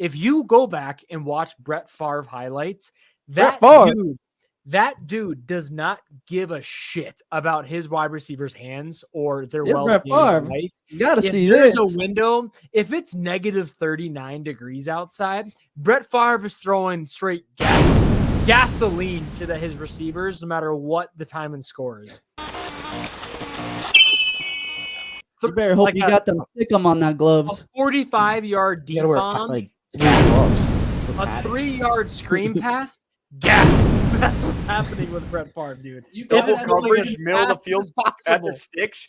If you go back and watch Brett Favre highlights, that dude does not give a shit about his wide receivers' hands or their well-being in life. You gotta see there's this. a window, if it's negative 39 degrees outside, Brett Favre is throwing straight gasoline to his receivers, no matter what the time and score is. You better hope you got them stick them on that gloves. A 45-yard deep bomb, like gloves. a 3-yard screen pass, gas. That's what's happening with Brett Favre, dude. Double coverage, middle of the field, at the sticks,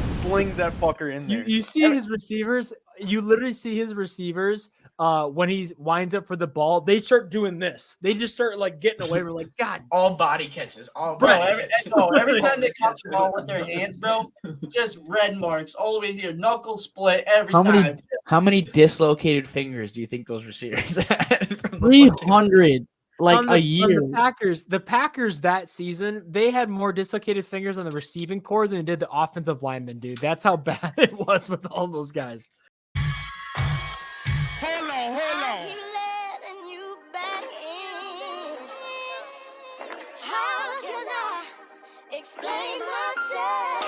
slings that fucker in there. You see his receivers. You literally see his receivers when he winds up for the ball. They start doing this. They just start like getting away. We're like, God, all body catches. Every time they catch the ball with their hands, bro, just red marks all the way here, knuckle split every time. How many dislocated fingers do you think those receivers had? 300. Like a year. The Packers that season, they had more dislocated fingers on the receiving core than they did the offensive linemen, dude. That's how bad it was with all those guys. Hold on. How can I explain myself?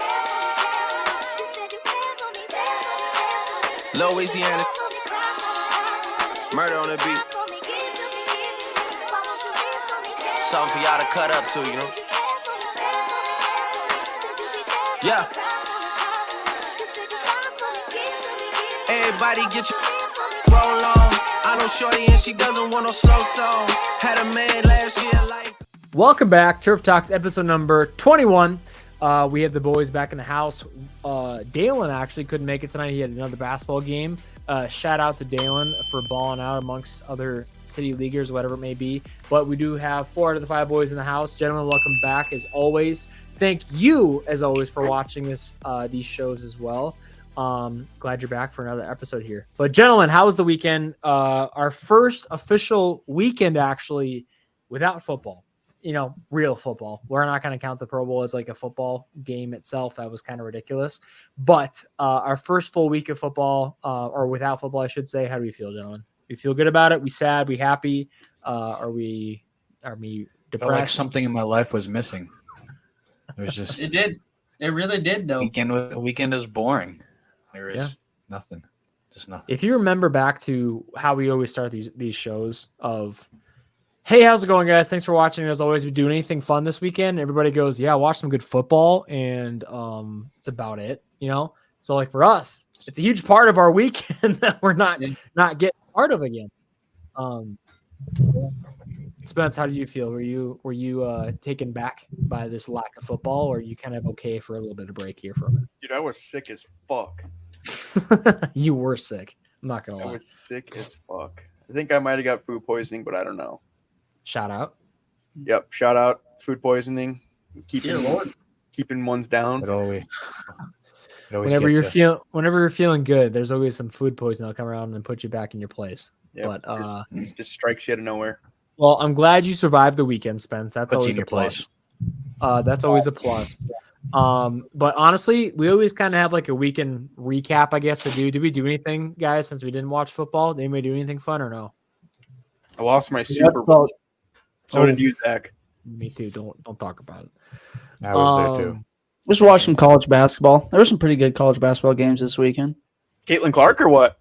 You said you care for me, Louisiana, murder on the beat. Something for y'all to cut up to, you know? Yeah. Everybody get your roll on. I know shorty and she doesn't want no slow song. Had a man last year like. Welcome back, Turf Talks episode number 21. We have the boys back in the house. Dalen actually couldn't make it tonight. He had another basketball game. Shout out to Dalen for balling out amongst other city leaguers, whatever it may be. But we do have 4 out of the 5 boys in the house. Gentlemen, welcome back as always. Thank you, as always, for watching these shows as well. Glad you're back for another episode here. But gentlemen, how was the weekend? Our first official weekend, actually, without football. Real football. We're not going to count the Pro Bowl as like a football game itself. That was kind of ridiculous. But our first full week of football, or without football, I should say. How do we feel, gentlemen? We feel good about it? We sad? We happy? Are we depressed? Felt like something in my life was missing. It was just. It did. It really did, though. Weekend was boring. There is nothing. Just nothing. If you remember back to how we always start these shows of, hey, how's it going, guys? Thanks for watching. As always, we do anything fun this weekend. Everybody goes, yeah, watch some good football, and it's about it, So, like for us, it's a huge part of our weekend that we're not getting part of again. Spence, how did you feel? Were you taken back by this lack of football, or are you kind of okay for a little bit of break here from it? Dude, I was sick as fuck. You were sick. I'm not gonna lie. I was sick as fuck. I think I might have got food poisoning, but I don't know. Shout out. Yep, shout out. Food poisoning. Keeping ones down. Whenever you're feeling good, there's always some food poisoning that'll come around and put you back in your place. Yep, but just strikes you out of nowhere. Well, I'm glad you survived the weekend, Spence. That's Puts always a plus. That's always a plus. But honestly, we always kind of have like a weekend recap, I guess, to do. Did we do anything, guys, since we didn't watch football? Did anybody do anything fun or no? I lost my Super Bowl. So did you, Zach. Me too. Don't talk about it. I was there too. Just watch some college basketball. There were some pretty good college basketball games this weekend. Caitlin Clark or what?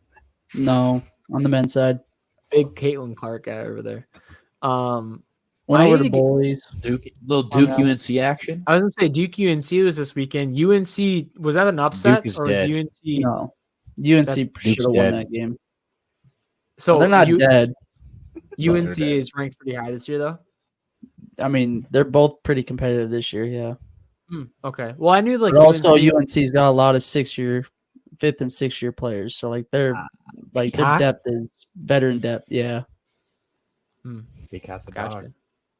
No, on the men's side. Big Caitlin Clark guy over there. Went over to boys. Little Duke UNC action. I was gonna say Duke UNC was this weekend. UNC, was that an upset? Duke is or dead. Was UNC? No, UNC should have won dead. that game. So they're not dead. UNC is ranked pretty high this year, though. I mean, they're both pretty competitive this year. Yeah. Okay. Well, I knew like. But also, UNC's got a lot of 5th and 6th year players. So like their their depth is better in depth. Yeah. Because of Gotcha. dog.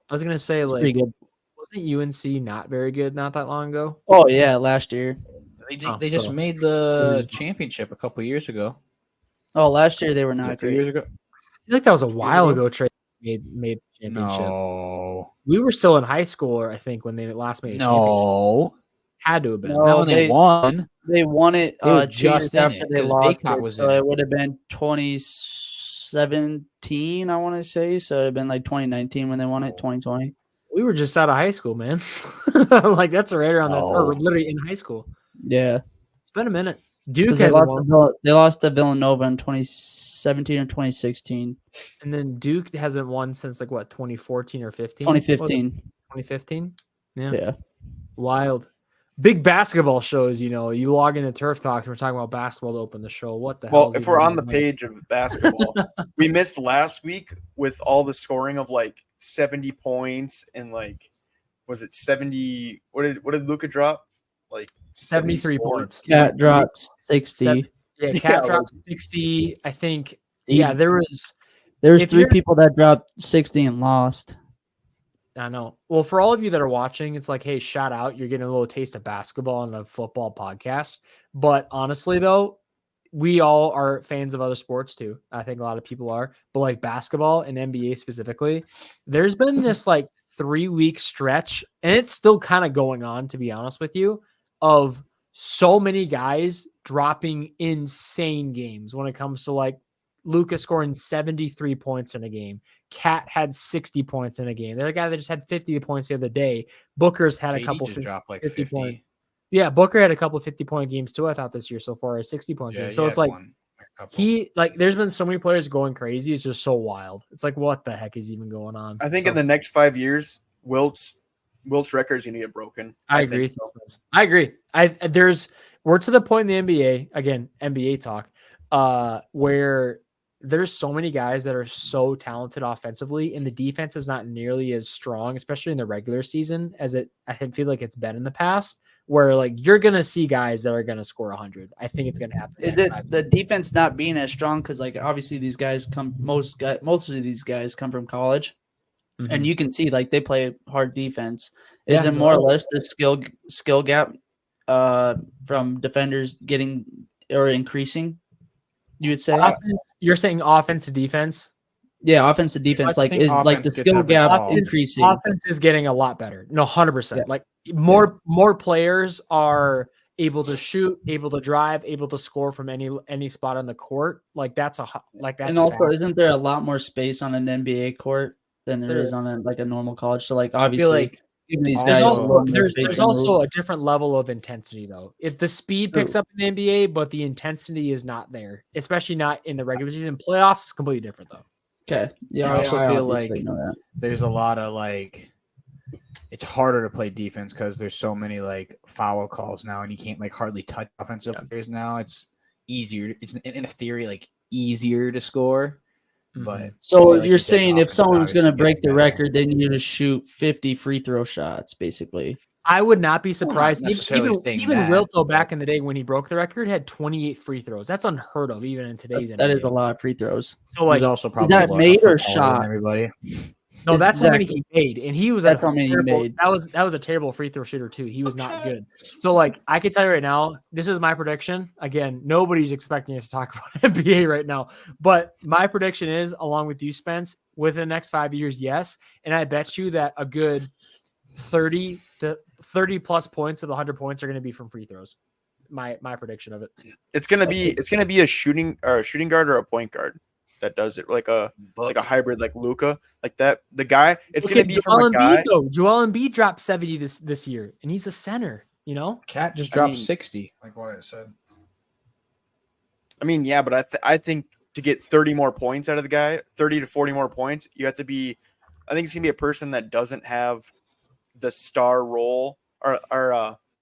I was gonna say It's like, pretty good. wasn't UNC not very good not that long ago? Oh yeah, last year. They just made the championship a couple years ago. Oh, last year they were not 3 great. years ago. I feel like that was a while ago. Trey made the championship. No. We were still in high school, I think, when they last made a championship. No. Had to have been. No, Not when they won. They won it They were 2 just years in after it, they 'cause lost Baycott it. was So in it. it would have been 2017, I want to say. So it would have been like 2019 when they won it, 2020. We were just out of high school, man. Like that's right around that, or No. literally in high school. Yeah. It's been a minute. Duke Because they hasn't lost, won, they lost to Villanova in 2017 or 2016. and then Duke hasn't won since like what 2014 or 15. 2015. 2015. Yeah. Yeah. Wild. Big basketball shows, you log into Turf Talk and we're talking about basketball to open the show. What the hell? Well, if we're on the page of basketball, we missed last week with all the scoring of like 70 points and like, was it 70? What did Luka drop? Like 73 74? points. Cat dropped 60. Yeah, Cat Yeah, dropped 60. I think. He- Yeah, there was. There was If 3 you're- people that dropped 60 and lost. I know. Well, for all of you that are watching, it's like, hey, shout out. You're getting a little taste of basketball on a football podcast. But honestly, though, we all are fans of other sports too. I think a lot of people are. But like basketball and NBA specifically, there's been this like 3-week stretch, and it's still kind of going on, to be honest with you, of so many guys dropping insane games when it comes to like Luka scoring 73 points in a game. Cat had 60 points in a game. The other guy that just had 50 points the other day. Booker's had a KD couple just dropped like 50 50. point. Yeah, Booker had a couple 50-point games too, I thought, this year so far, a 60-point Yeah, game. he So it's had like one, a couple. there's been so many players going crazy. It's just so wild. It's like, what the heck is even going on? I think So, in the next 5 years, Wilt's record is going to get broken. I think agree. so. I agree. We're to the point in the NBA, again, NBA talk, where there's so many guys that are so talented offensively, and the defense is not nearly as strong, especially in the regular season, as I feel like it's been in the past, where like you're gonna see guys that are gonna score 100. I think it's gonna happen. Is it the defense not being as strong? Because like obviously these guys most of these guys come from college, and you can see like they play hard defense. Is Yeah, it more or totally. less the skill gap from defenders getting or increasing? You would say, You're saying offense to defense. yeah, offense to defense. I Like think is like the offense gets skill average gap calls. increasing? Offense is getting a lot better. No, 100%. Yeah. Like more players are able to shoot, able to drive, able to score from any spot on the court. Like that's And also, isn't there a lot more space on an NBA court than there is on a normal college? So like obviously, like giving these also- guys There's a also, little more there's, space there's to also move. a different level of intensity, though. If the speed picks up in the NBA, but the intensity is not there, especially not in the regular season. Playoffs is completely different, though. Okay, yeah, I also feel obviously like know that. there's a lot of like it's harder to play defense because there's so many like foul calls now, and you can't like hardly touch offensive players now. It's easier. It's in a theory like easier to score, but So I feel like you're said, saying if offense someone's obviously going to break getting the better. record, they need to shoot 50 free throw shots, basically. I would not be surprised. necessarily saying Even that, Wilt, though, but- back in the day when he broke the record, had 28 free throws. That's unheard of, even in today's That is NBA. a lot of free throws. So like, He's also probably that a made or foot taller shot? than everybody. no, that's how many Exactly. he made, and he was That's a how many he terrible- made. That was a terrible free throw shooter too. He was not good. So like, I can tell you right now, this is my prediction. Again, nobody's expecting us to talk about NBA right now, but my prediction is, along with you, Spence, within the next 5 years, yes, and I bet you that a good 30 plus points of the 100 points are going to be from free throws. My prediction of it. It's gonna be a shooting guard or a point guard that does it, like a hybrid, like Luka, like that. The guy, it's Look gonna at be Joel from a guy. Embiid, though. Joel Embiid dropped 70 this year, and he's a center. You know, Cat just I dropped mean- 60, like what I said. I mean, yeah, but I think to get 30 more points out of the guy, 30 to 40 more points, you have to be. I think it's gonna be a person that doesn't have the star role or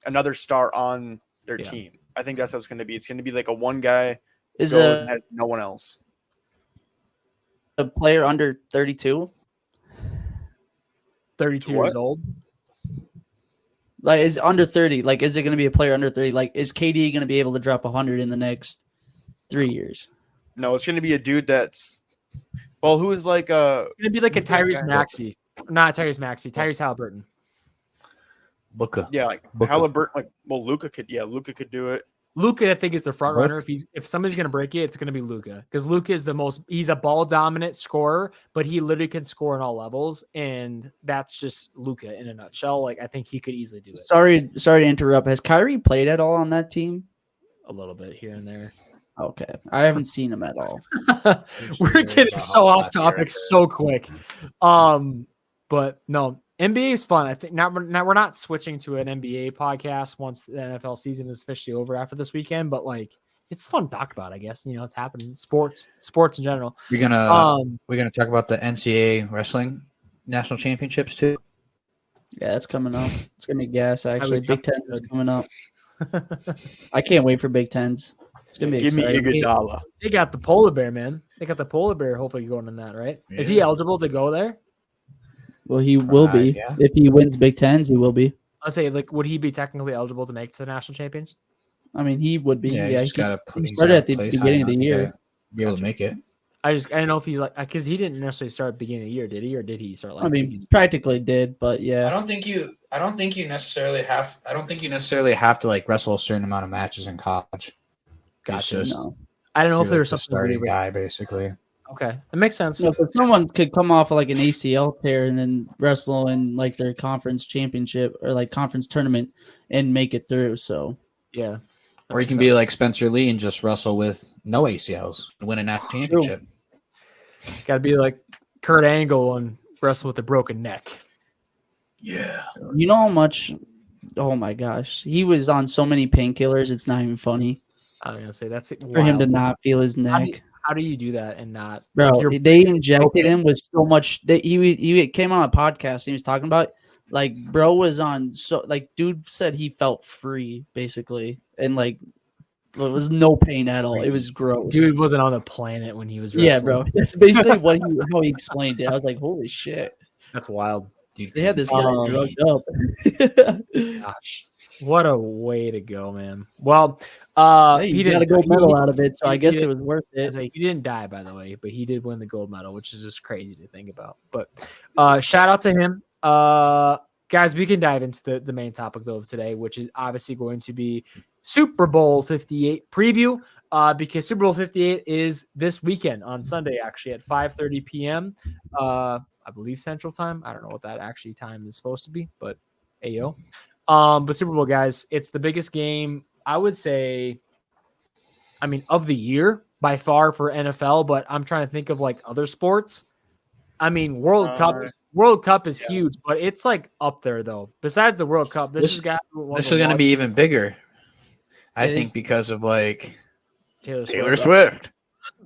another star on their team. I think that's how it's gonna be. It's gonna be like a one guy Is goes and has no one else. a player under 32? 32 What? years old. Like, is under 30? Like, is it going to be a player under 30? Like, is KD going to be able to drop 100 in the next 3 years? No, it's gonna be a dude that's. Well, who is like It's gonna be like a Who's that Tyrese guy? Maxey, not Tyrese Maxey, Tyrese Halliburton. Booker. yeah, like Booker. Halliburton. Like, well, Luka could do it. Luka, I think, is the front Look. runner. If somebody's gonna break it, it's gonna be Luka, because Luka is he's a ball dominant scorer, but he literally can score on all levels, and that's just Luka in a nutshell. Like I think he could easily do it. Sorry to interrupt. Has Kyrie played at all on that team? A little bit here and there. Okay, I haven't seen him at all. We're getting so off topic so quick. But no, NBA is fun. I think now we're not switching to an NBA podcast once the NFL season is officially over after this weekend, but like it's fun to talk about, I guess. You know, it's happening. Sports in general. We're gonna talk about the NCAA wrestling national championships too. Yeah, it's coming up. It's gonna be gas. Actually, would Big Tens is coming up. I can't wait for Big Tens. It's gonna be Give me exciting. Iguodala. They got the polar bear, man. They got the polar bear hopefully going in that, right? Is he Yeah. eligible to go there? Well, he will be Yeah. if he wins Big Tens. He will be. I'll say, like, would he be technically eligible to make it to the national champions? I mean, he would be. Yeah, Yeah, he he started at the beginning of the year. Be able to make it. I don't know if he's like, because he didn't necessarily start at the beginning of the year, did he? Or did he start like? I mean, practically did, but yeah. I don't think you necessarily have to like wrestle a certain amount of matches in college. Gotcha. It's just No. I don't know you're, if there's like, the something starting weird. guy basically. Okay, that makes sense. No, but someone could come off of like an ACL tear and then wrestle in like their conference championship or like conference tournament and make it through. So Yeah. Or you can be like Spencer Lee and just wrestle with no ACLs and win a national championship. Got to be like Kurt Angle and wrestle with a broken neck. Yeah. you know how much? Oh my gosh, he was on so many painkillers. It's not even funny I was gonna say that's it. for him to not feel his neck. How do you do that and not, Bro, like, you're- they injected him with so much. He came on a podcast and he was talking about like bro was on dude said he felt free basically and like there was no pain at all. It was gross. dude wasn't on the planet when he was wrestling. Yeah, bro. That's basically how he explained it. I was like, holy shit. That's wild. Dude, They had this guy drugged up. Gosh, what a way to go, man. Well, Hey, he he got a didn't gold medal out of it, so I he guess did- it was worth I it. was like, he didn't die, by the way, but he did win the gold medal, which is just crazy to think about. But shout out to him. Guys, we can dive into the main topic though of today, which is obviously going to be Super Bowl 58 preview, because Super Bowl 58 is this weekend on Sunday, actually at 5:30 p.m. I believe Central Time. I don't know what that actually time is supposed to be, but ayo. But Super Bowl, guys, it's the biggest game, I would say, I mean, of the year by far for NFL, but I'm trying to think of like other sports. I mean, World Cup is huge, but it's like up there though. Besides the World Cup, this is going to be even bigger. I It think is- because of like Taylor Swift.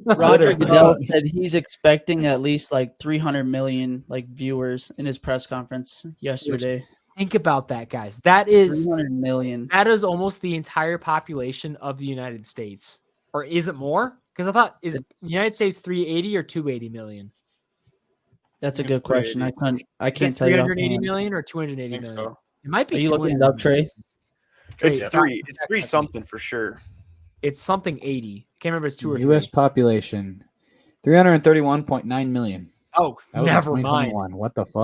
Roger Goodell said he's expecting at least like 300 million like viewers in his press conference yesterday. Think about that, guys. That is 300 million. almost the entire population of the United States, or is it more? Because I thought is United States 380 or 280 million? That's a It's good question. 380. I Is can't it tell you. 380 offhand. million or 280 think million? so. It might be. Are you looking it up, 280 Trey? It's Trey, three. It's three something for sure. It's something 80. Can't remember. It's 2 or 3. U.S. population 331.9 million. Oh, That was in never mind. 2021. What the fuck?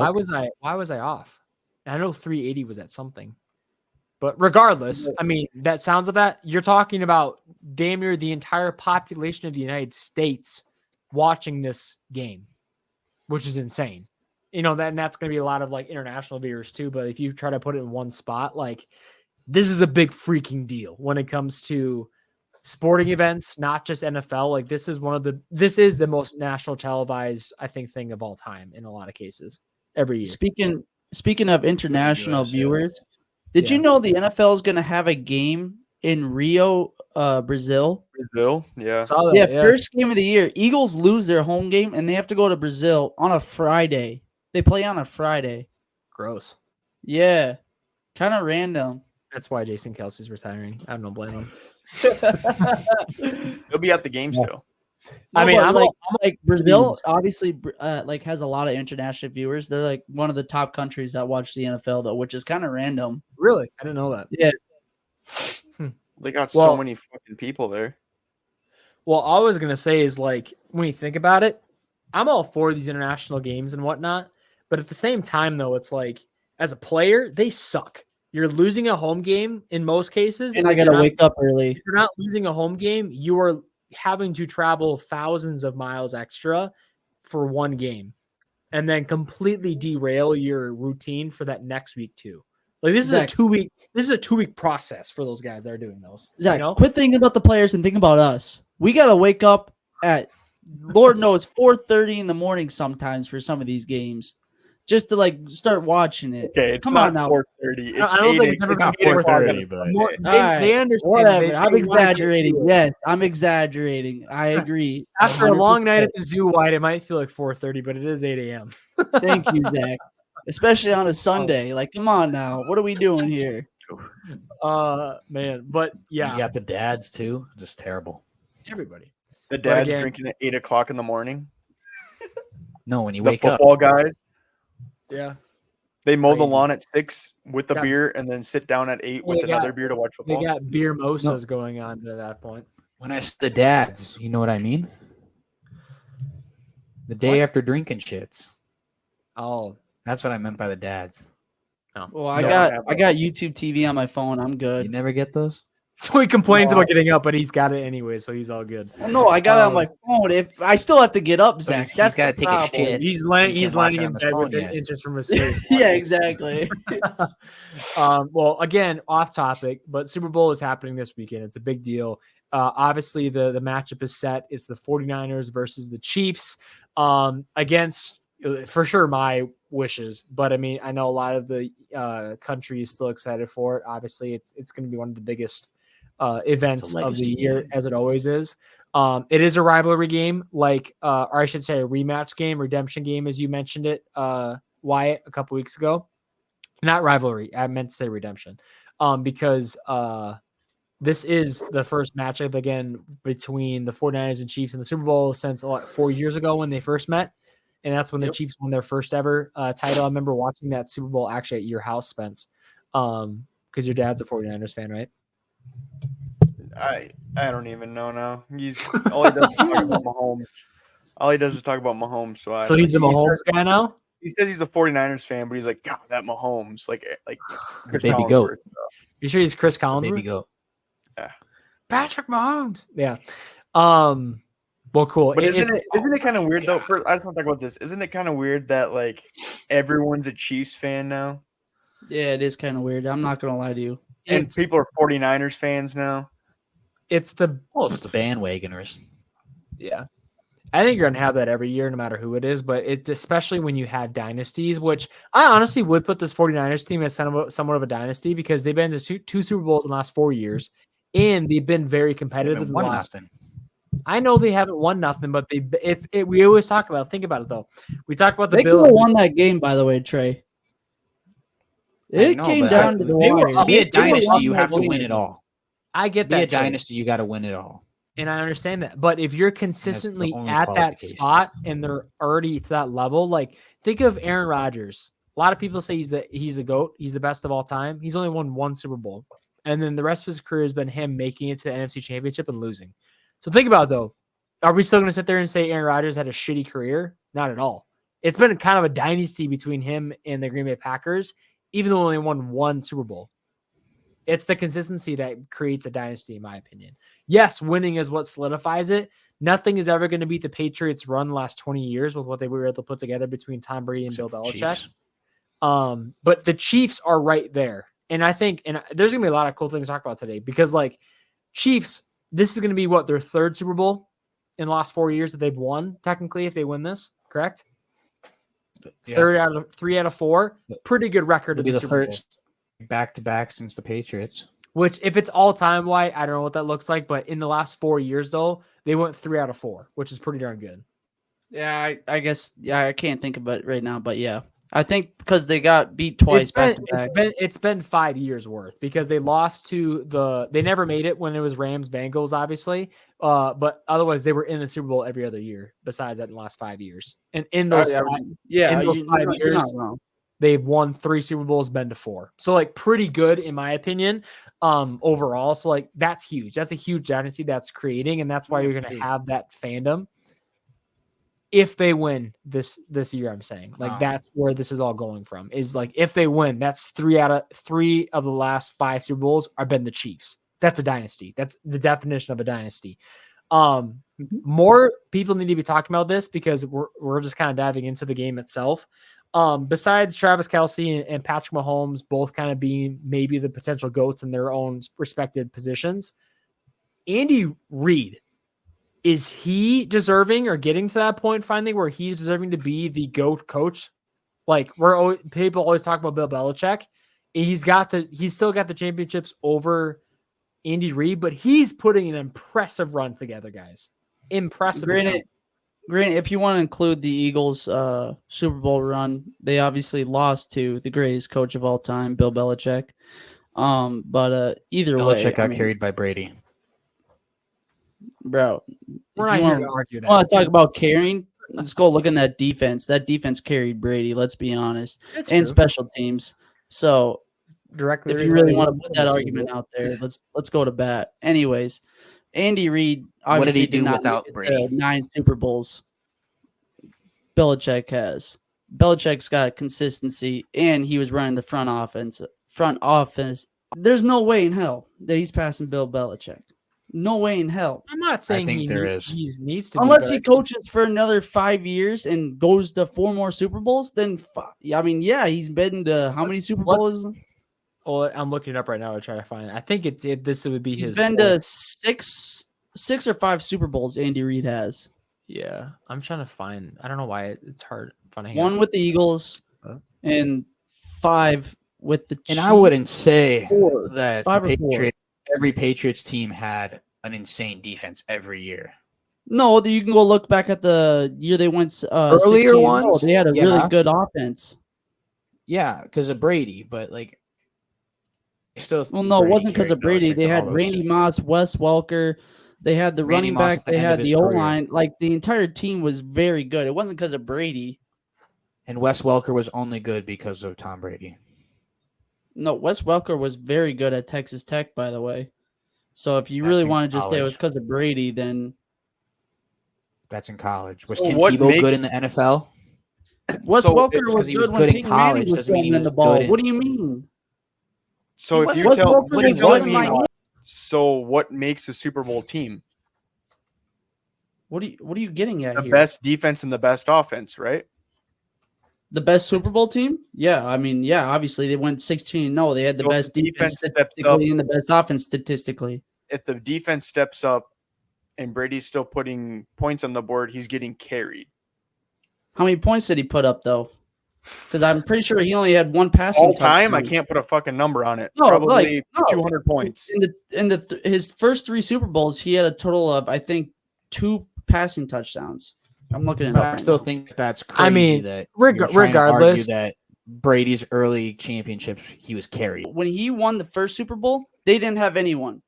Why was I off? I know 380 was at something. But regardless, I mean, that sounds of that, you're talking about damn near the entire population of the United States watching this game, which is insane. You know, and that's going to be a lot of like international viewers too. But if you try to put it in one spot, like this is a big freaking deal when it comes to sporting events, not just NFL. Like this is the most national televised, I think, thing of all time in a lot of cases every year. Speaking of international US, yeah. viewers, did you know the NFL is going to have a game in Rio, Brazil? Brazil, yeah. Saw that, Yeah, first game of the year. Eagles lose their home game and they have to go to Brazil on a Friday. They play on a Friday. Gross. Yeah, kind of random. That's why Jason Kelsey's retiring. I don't blame him. He'll be at the game still. I mean, but, I'm like Brazil pleased. obviously like has a lot of international viewers. They're like one of the top countries that watch the NFL though, which is kind of random. Really? I didn't know that. Yeah. They got Well- so many fucking people there. Well, all I was going to say is like, when you think about it, I'm all for these international games and whatnot. But at the same time, though, it's like, as a player, they suck. You're losing a home game in most cases. And I if got to you're not- wake up early. If you're not losing a home game, you are having to travel thousands of miles extra for one game and then completely derail your routine for that next week too. Like this Zack. is a 2-week process for those guys that are doing those. Zach, You know? quit thinking about the players and think about us. We got to wake up at, Lord knows, 4:30 in the morning sometimes for some of these games just to like start watching it. Okay, it's Come not on now. 4:30. It's I don't think 8. it's ever not been 4:30, but More- All right, they understand. Whatever. They I'm wanna get exaggerating. through it. Yes, I'm exaggerating. I agree. After a long night 100%. at the zoo, Wyatt, it might feel like 4:30, but it is 8 a.m. Thank you, Zach. Especially on a Sunday. Like, come on now. What are we doing here? Man, but yeah, You got the dads too. Just terrible. everybody. The dad's again- drinking at 8:00 in the morning. No, when you The wake up. football guys, Yeah, they mow the Crazy. lawn at 6 with the Yeah. beer and then sit down at 8 with They another got- beer to watch they football. got beer mosas going on to that point. When I said the dads, you know what I mean? The day after drinking shits. Oh, That's what I meant by the dads. Well, I No, I got have I got YouTube TV on my phone. I'm You good. never get those? so he complains No, about getting up, but he's got it anyway, so he's all good. Well, no, I got it on my phone. If I still have to get up, Zach. he's That's gotta the take a problem. shit. He's laying, He he's can't watch laying it in on his bed phone within yet. inches from his face. Yeah, exactly. Well, again, off topic, but Super Bowl is happening this weekend. It's a big deal. Obviously, the matchup is set. It's the 49ers versus the Chiefs against, for sure, my wishes. But I mean, I know a lot of the country is still excited for it. Obviously, it's going to be one of the biggest events of the legacy year, game. as it always is. It is a rivalry game, or I should say a rematch game, redemption game, as you mentioned it, Wyatt, a couple weeks ago. Not rivalry. I meant to say redemption. Because this is the first matchup again between the 49ers and Chiefs in the Super Bowl since 4 years ago when they first met. And that's when the Chiefs won their first ever title. I remember watching that Super Bowl actually at your house, Spence. Because your dad's a 49ers fan, right? I don't even know now. All he does is talk about Mahomes. All he does is talk about Mahomes. So He's a Mahomes guy now? He says he's a 49ers fan, but he's like, God, that Mahomes, like Chris baby Collinsworth. goat. You sure he's Chris Collinsworth? Baby goat. Patrick Mahomes. Yeah. Well, cool. But isn't it kind of weird though? First, I just want to talk about this. Isn't it kind of weird that like everyone's a Chiefs fan now, Yeah, it is kind of weird. I'm not gonna lie to you. and It's, people are 49ers fans now? it's the Well, it's the bandwagoners. Yeah. I think you're going to have that every year, no matter who it is, but it especially when you have dynasties, which I honestly would put this 49ers team as somewhat of a dynasty because they've been to two Super Bowls in the last 4 years, and they've been very competitive. in the One last, nothing. I know they haven't won nothing, but we always talk about, think about it though. We talk about the They could Bills. have won that game, by the way, Trey. It know, came but down to the they were wire. To be a They were dynasty, won you that have to game. win it all. I get To be that. a Trey. dynasty, you got to win it all. And I understand that. But if you're consistently only at that qualification. spot and they're already to that level, like think of Aaron Rodgers. A lot of people say he's the GOAT. He's the best of all time. He's only won one Super Bowl. And then the rest of his career has been him making it to the NFC Championship and losing. So think about it, though. Are we still going to sit there and say Aaron Rodgers had a shitty career? Not at all. It's been kind of a dynasty between him and the Green Bay Packers, even though he only won one Super Bowl. It's the consistency that creates a dynasty, in my opinion. Yes, winning is what solidifies it. Nothing is ever going to beat the Patriots' run the last 20 years with what they were able to put together between Tom Brady and Bill Belichick. Chiefs. But the Chiefs are right there. And I think, and there's going to be a lot of cool things to talk about today because, like, Chiefs, this is going to be what, their third Super Bowl in the last 4 years that they've won, technically, if they win this, correct? Yeah. Three out of four. Pretty good record. It'll be the Super Bowl. first back-to-back since the Patriots. Which, if it's all time wide, I don't know what that looks like. But in the last 4 years, though, they went 3 out of 4, which is pretty darn good. Yeah, I guess. Yeah, I can't think of it right now, but yeah, I think because they got beat twice back to back. It's been 5 years worth because they lost to they never made it when it was Rams Bengals, obviously. But otherwise, they were in the Super Bowl every other year. Besides that, in the last 5 years, and in those Yeah, in yeah, those 5 you're years, not wrong. they've won 3 Super Bowls, been to 4. So like pretty good in my opinion, overall. So like that's huge. That's a huge dynasty that's creating, and that's why you're going to have that fandom. if they win this year, I'm saying like Wow. that's where this is all going from. Is like if they win, that's 3 out of 3 of the last 5 Super Bowls are been the Chiefs. That's a dynasty. That's the definition of a dynasty. More people need to be talking about this because we're just kind of diving into the game itself. Besides Travis Kelce and Patrick Mahomes, both kind of being maybe the potential GOATs in their own respective positions, Andy Reid, is he deserving or getting to that point finally where he's deserving to be the GOAT coach? Like people always talk about Bill Belichick. He's still got the championships over Andy Reid, but he's putting an impressive run together, guys. Impressive. Granted, if you want to include the Eagles' Super Bowl run, they obviously lost to the greatest coach of all time, Bill Belichick. But either way, Belichick got carried by Brady. Bro, We're if not you here wanna- to argue that. want to talk about carrying? Let's go look in that defense. That defense carried Brady. Let's be honest, It's and true. special teams. So Directly, if you really want to put that argument out there, let's go to bat. Anyways, Andy Reid What did he obviously do not without make it Brady? to 9 Super Bowls. Belichick has. Belichick's got consistency, and he was running the front office. There's no way in hell that he's passing Bill Belichick. No way in hell. I'm not saying think he there needs to, Unless be, he but coaches for another 5 years and goes to 4 more Super Bowls, then he's been to how many Super Bowls? well, I'm looking it up right now to try to find it. I think this would be He's his. been to 6 or 5 Super Bowls. Andy Reid has Yeah, I'm trying to find. I don't know why it's hard finding. 1 with the Eagles and 5 with the Chiefs. And I wouldn't say that 5 or 4. Every Patriots team had an insane defense every year. No, you can go look back at the year they went Earlier 16-0. ones? They had a Yeah. really good offense. Yeah, because of Brady, but like, still. Well, no, it Brady wasn't because carried of Brady. Belichick They to all had those- Randy Moss, Wes Welker. They had the Randy running Moss back. at the They end of had his the O career. line. Like the entire team was very good. It wasn't because of Brady. And Wes Welker was only good because of Tom Brady. No, Wes Welker was very good at Texas Tech, by the way. So if you That's really in want to just say it was college. because of Brady, then That's in college. Was So Tim what Tebow good makes- in the NFL? Wes So Welker it's was 'cause he was good when good in Peyton Manning college was doesn't mean he throwing in was the ball. good in- What do you mean? So if Wes you Welker tell, was what are you good telling in me? Miami. So what makes a Super Bowl team? What are you getting at The here? best defense and the best offense, right? The best Super Bowl team? Yeah, I mean, yeah, obviously they went 16-0. They had the So if best the defense defense steps statistically and the best offense statistically. If the defense steps up and Brady's still putting points on the board, he's getting carried. How many points did he put up though? Because I'm pretty sure he only had 1 passing All time, I touchdown. can't put a fucking number on it. No, Probably no. 200 points. In his first 3 Super Bowls, he had a total of I think 2 passing touchdowns. I'm looking at it But up I right still now. think that's crazy. I mean, that you're trying to regardless- argue that Brady's early championships he was carried. When he won the first Super Bowl, they didn't have anyone,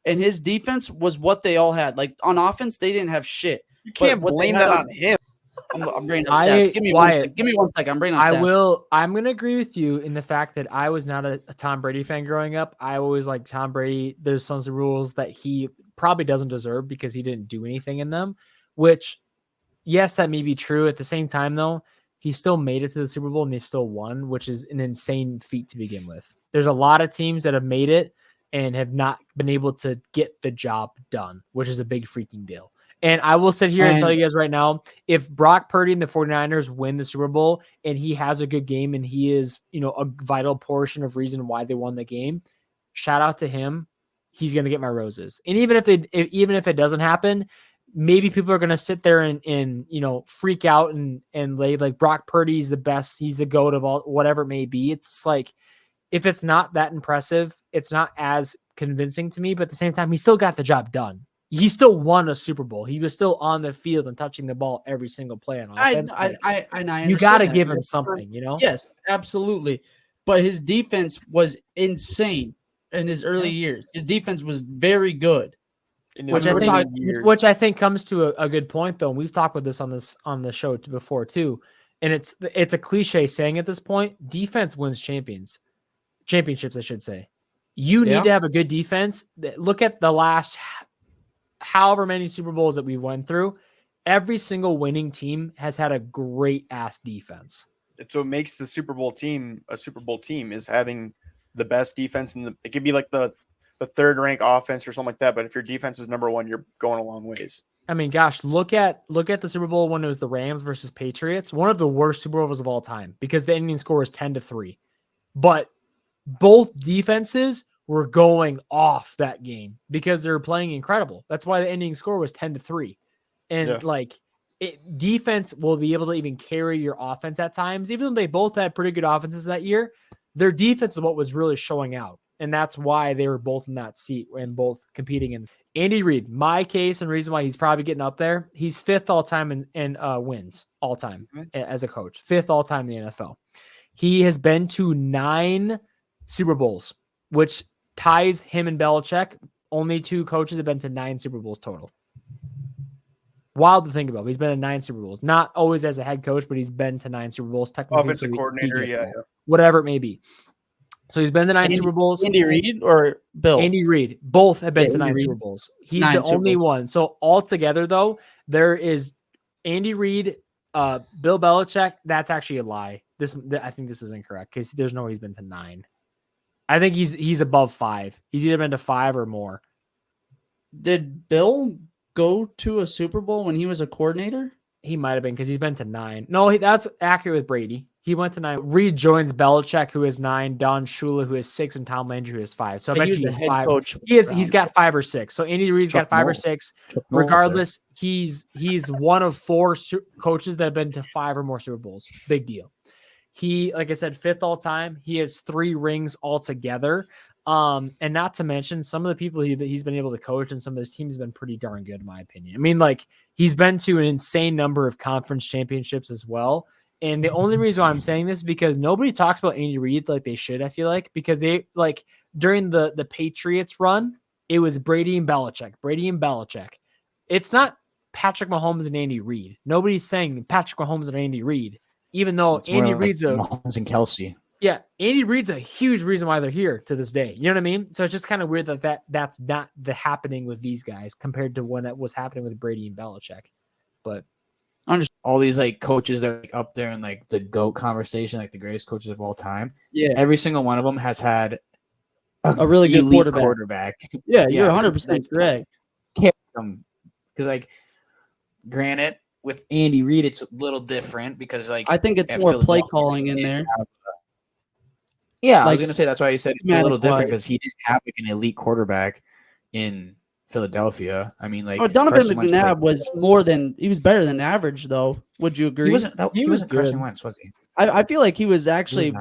and his defense was what they all had. Like on offense, they didn't have shit. You can't what they blame had that on- on him. I'm bringing up stats. Give me Wyatt, one second. I'm bringing up stats. I'm going to agree with you in the fact that I was not a Tom Brady fan growing up. I always liked Tom Brady. There's some rules that he probably doesn't deserve because he didn't do anything in them, which, yes, that may be true. At the same time, though, he still made it to the Super Bowl and they still won, which is an insane feat to begin with. There's a lot of teams that have made it and have not been able to get the job done, which is a big freaking deal. And I will sit here and tell you guys right now, if Brock Purdy and the 49ers win the Super Bowl and he has a good game and he is, a vital portion of reason why they won the game, shout out to him. He's going to get my roses. And even if it doesn't happen, maybe people are going to sit there and freak out and lay like Brock Purdy's the best. He's the GOAT of all, whatever it may be. It's like, if it's not that impressive, it's not as convincing to me, but at the same time, he still got the job done. He still won a Super Bowl. He was still on the field and touching the ball every single play on offense. I You got to understand give that. him something, Yes, absolutely. But his defense was insane in his early years. His defense was very good. Which I think comes to a good point, though. And we've talked with this on the show before too. And it's a cliche saying at this point: defense wins championships. I should say. You need to have a good defense. Look at the last however many Super Bowls that we went through. every single winning team has had a great ass defense. It's what makes the Super Bowl team a Super Bowl team is having the best defense. It could be like the third rank offense or something like that. But if your defense is number one, you're going a long ways. I mean, gosh, look at the Super Bowl when it was the Rams versus Patriots. One of the worst Super Bowls of all time because the ending score was 10-3. But both defenses were going off that game because they were playing incredible. That's why the ending score was 10-3. And defense will be able to even carry your offense at times. Even though they both had pretty good offenses that year, their defense is what was really showing out. And that's why they were both in that seat and both competing in. Andy Reid, my case and reason why he's probably getting up there, he's 5th all time in wins all time as a coach, 5th all time in the NFL. He has been to 9 Super Bowls, which ties him and Belichick. Only 2 coaches have been to 9 Super Bowls total. Wild to think about. He's been to 9 Super Bowls, not always as a head coach, but he's been to 9 Super Bowls. Technically, Offensive coordinator, whatever it may be. So he's been to 9 Super Bowls. Andy Reid or Bill? Andy Reid. Both have been to 9 Reid. Super Bowls. He's the only one. So altogether, though, there is Andy Reid, Bill Belichick. That's actually a lie. I think this is incorrect because there's no way he's been to 9. I think he's above 5. He's either been to 5 or more. Did Bill go to a Super Bowl when he was a coordinator? He might have been because he's been to 9. No, that's accurate with Brady. He went to 9. Reid joins Belichick, who is 9, Don Shula, who is 6, and Tom Landry, who is 5. So I bet you he's 5. Coach He's got 5 or 6. So Andy Reid's got 5 or 6. Regardless, he's one of 4 coaches that have been to 5 or more Super Bowls. Big deal. He, like I said, 5th all time. He has 3 rings altogether. And not to mention some of the people he's been able to coach and some of his teams have been pretty darn good, in my opinion. I mean, like he's been to an insane number of conference championships as well. And the only reason why I'm saying this is because nobody talks about Andy Reid like they should, I feel like, because they like during the Patriots run, it was Brady and Belichick. It's not Patrick Mahomes and Andy Reid. Nobody's saying Patrick Mahomes and Andy Reid, even though Andy Reid's Mahomes and Kelsey. Yeah, Andy Reid's a huge reason why they're here to this day. You know what I mean? So it's just kind of weird that's not the happening with these guys compared to when it was happening with Brady and Belichick. But all these like coaches that are like, up there in like the GOAT conversation, like the greatest coaches of all time. Yeah, every single one of them has had a really good quarterback. Yeah, you're 100% correct. Because like, granted, with Andy Reid, it's a little different because like I think it's more play calling in there. Yeah, like, I was gonna say that's why he said it's a little different because he didn't have like an elite quarterback in Philadelphia. I mean, like Donovan McNabb was better than average, though. Would you agree? He wasn't Carson Wentz, was he? I feel like he was actually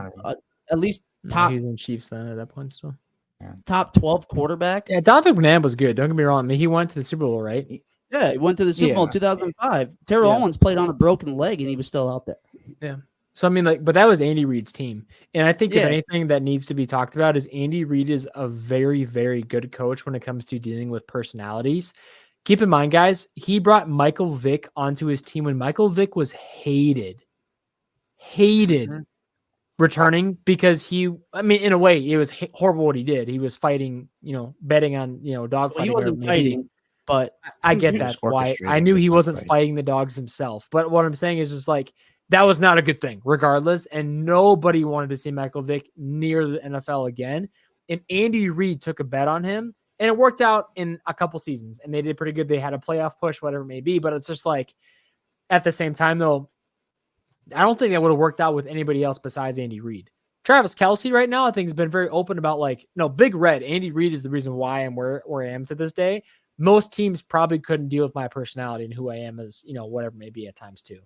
at least top. He's in Chiefs then at that point still. Yeah. Top 12 quarterback. Yeah, Donovan McNabb was good. Don't get me wrong. I mean, he went to the Super Bowl, right? Yeah, he went to the Super Bowl in 2005. Terrell Owens played on a broken leg, and he was still out there. Yeah. So, I mean, like, but that was Andy Reid's team. And I think if anything that needs to be talked about is Andy Reid is a very, very good coach when it comes to dealing with personalities. Keep in mind, guys, he brought Michael Vick onto his team when Michael Vick was hated returning because in a way, it was horrible what he did. He was fighting, betting on, dog fighting. He wasn't fighting, but I get that. Why I knew he wasn't fighting the dogs himself. But what I'm saying is just like, that was not a good thing, regardless. And nobody wanted to see Michael Vick near the NFL again. And Andy Reid took a bet on him, and it worked out in a couple seasons. And they did pretty good. They had a playoff push, whatever it may be. But it's just like, at the same time, though, I don't think that would have worked out with anybody else besides Andy Reid. Travis Kelce right now, I think, has been very open about like, no, Big Red. Andy Reid is the reason why I'm where I am to this day. Most teams probably couldn't deal with my personality and who I am as, whatever it may be at times too.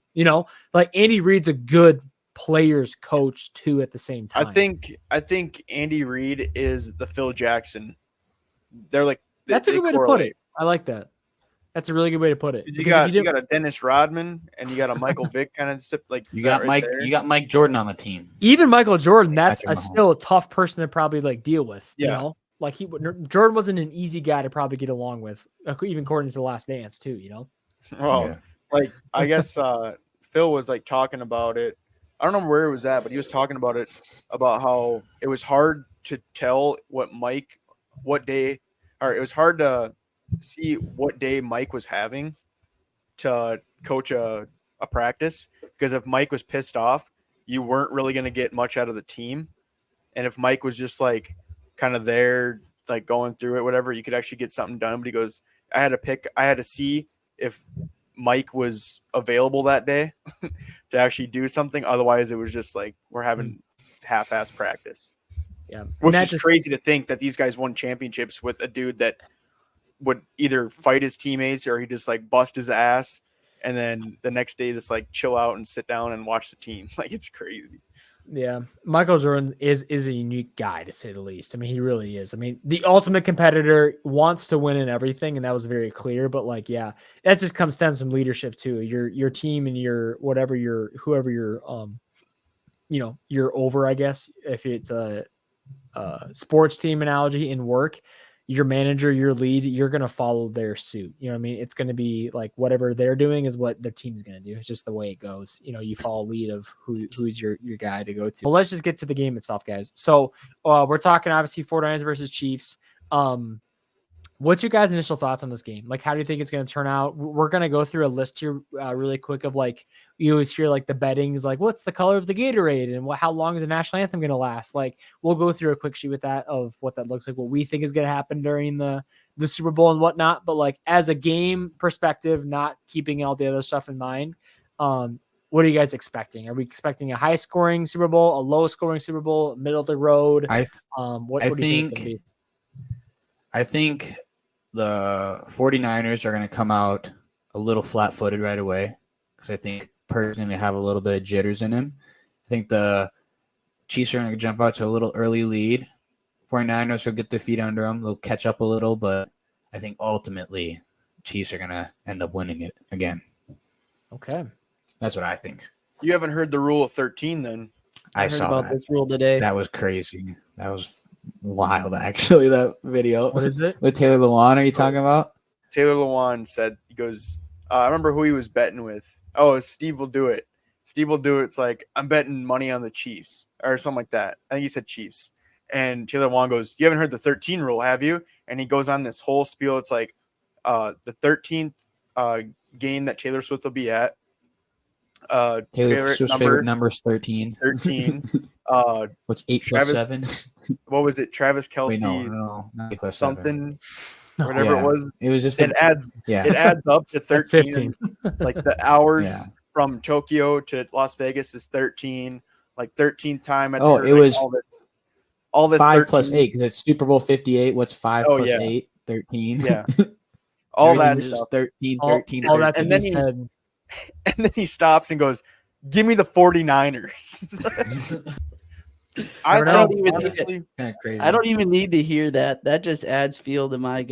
Like Andy Reid's a good players coach too at the same time. I think Andy Reid is the Phil Jackson. They're like that's a good way to put it. I like that. That's a really good way to put it. You got a Dennis Rodman and you got a Michael Vick kind of like you got Mike. You got Mike Jordan on the team. Even Michael Jordan, that's still a tough person to probably like deal with. Yeah. Like Jordan wasn't an easy guy to probably get along with, even according to The Last Dance too, Well, like I guess Phil was like talking about it. I don't know where it was at, but he was talking about it, about how it was hard to tell it was hard to see what day Mike was having to coach a practice, because if Mike was pissed off, you weren't really going to get much out of the team. And if Mike was just like kind of there, like going through it, whatever, you could actually get something done. But he goes, I had to see if Mike was available that day to actually do something. Otherwise, it was just like we're having half-ass practice. Yeah, Which is crazy to think that these guys won championships with a dude that would either fight his teammates or he just like bust his ass, and then the next day just like chill out and sit down and watch the team. Like, it's crazy. Yeah, Michael Jordan is a unique guy, to say the least. I mean, he really is. I mean, the ultimate competitor, wants to win in everything, and that was very clear. But like, yeah, that just stems from leadership too. Your team and your whoever you're over, I guess, if it's a sports team analogy in work, your manager, your lead, you're going to follow their suit. You know what I mean? It's going to be like whatever they're doing is what their team's going to do. It's just the way it goes. You know, you follow lead of who's your guy to go to. Well, let's just get to the game itself, guys. So we're talking obviously 49ers versus Chiefs. What's your guys' initial thoughts on this game? Like, how do you think it's going to turn out? We're going to go through a list here really quick of like, you always hear like the betting is like, what's the color of the Gatorade and how long is the national anthem going to last? Like, we'll go through a quick sheet with that of what that looks like, what we think is going to happen during the Super Bowl and whatnot. But like, as a game perspective, not keeping all the other stuff in mind, what are you guys expecting? Are we expecting a high scoring Super Bowl, a low scoring Super Bowl, middle of the road? What do you think it's going to be? I think the 49ers are going to come out a little flat-footed right away because I think Purdy's going to have a little bit of jitters in him. I think the Chiefs are going to jump out to a little early lead. 49ers will get their feet under them. They'll catch up a little, but I think ultimately Chiefs are going to end up winning it again. Okay. That's what I think. You haven't heard the rule of 13 then. I saw about this rule today. That was crazy. That was wild, actually, that video. What is it? With Taylor Lewan, are you talking about? Taylor Lewan said, he goes, I remember who he was betting with. Oh, Steve will do it. Steve will do it. It's like, I'm betting money on the Chiefs or something like that. I think he said Chiefs. And Taylor Lewan goes, you haven't heard the 13 rule, have you? And he goes on this whole spiel. It's like the 13th game that Taylor Swift will be at. Taylor Swift's favorite number is 13. 13. What's 8 plus 7? What was it? Travis Kelce. Wait, no, not 8 plus something. 7. Whatever it was. It was just it adds up to 13. Like the hours from Tokyo to Las Vegas is 13. Like 13th time. It was all this 5 13. plus 8 because it's Super Bowl 58. What's 5 plus 8? 13. Yeah. All that is stuff. 13, all 13, all 13. that And then and then he stops and goes, give me the 49ers. I don't even need to hear that. That just adds fuel to my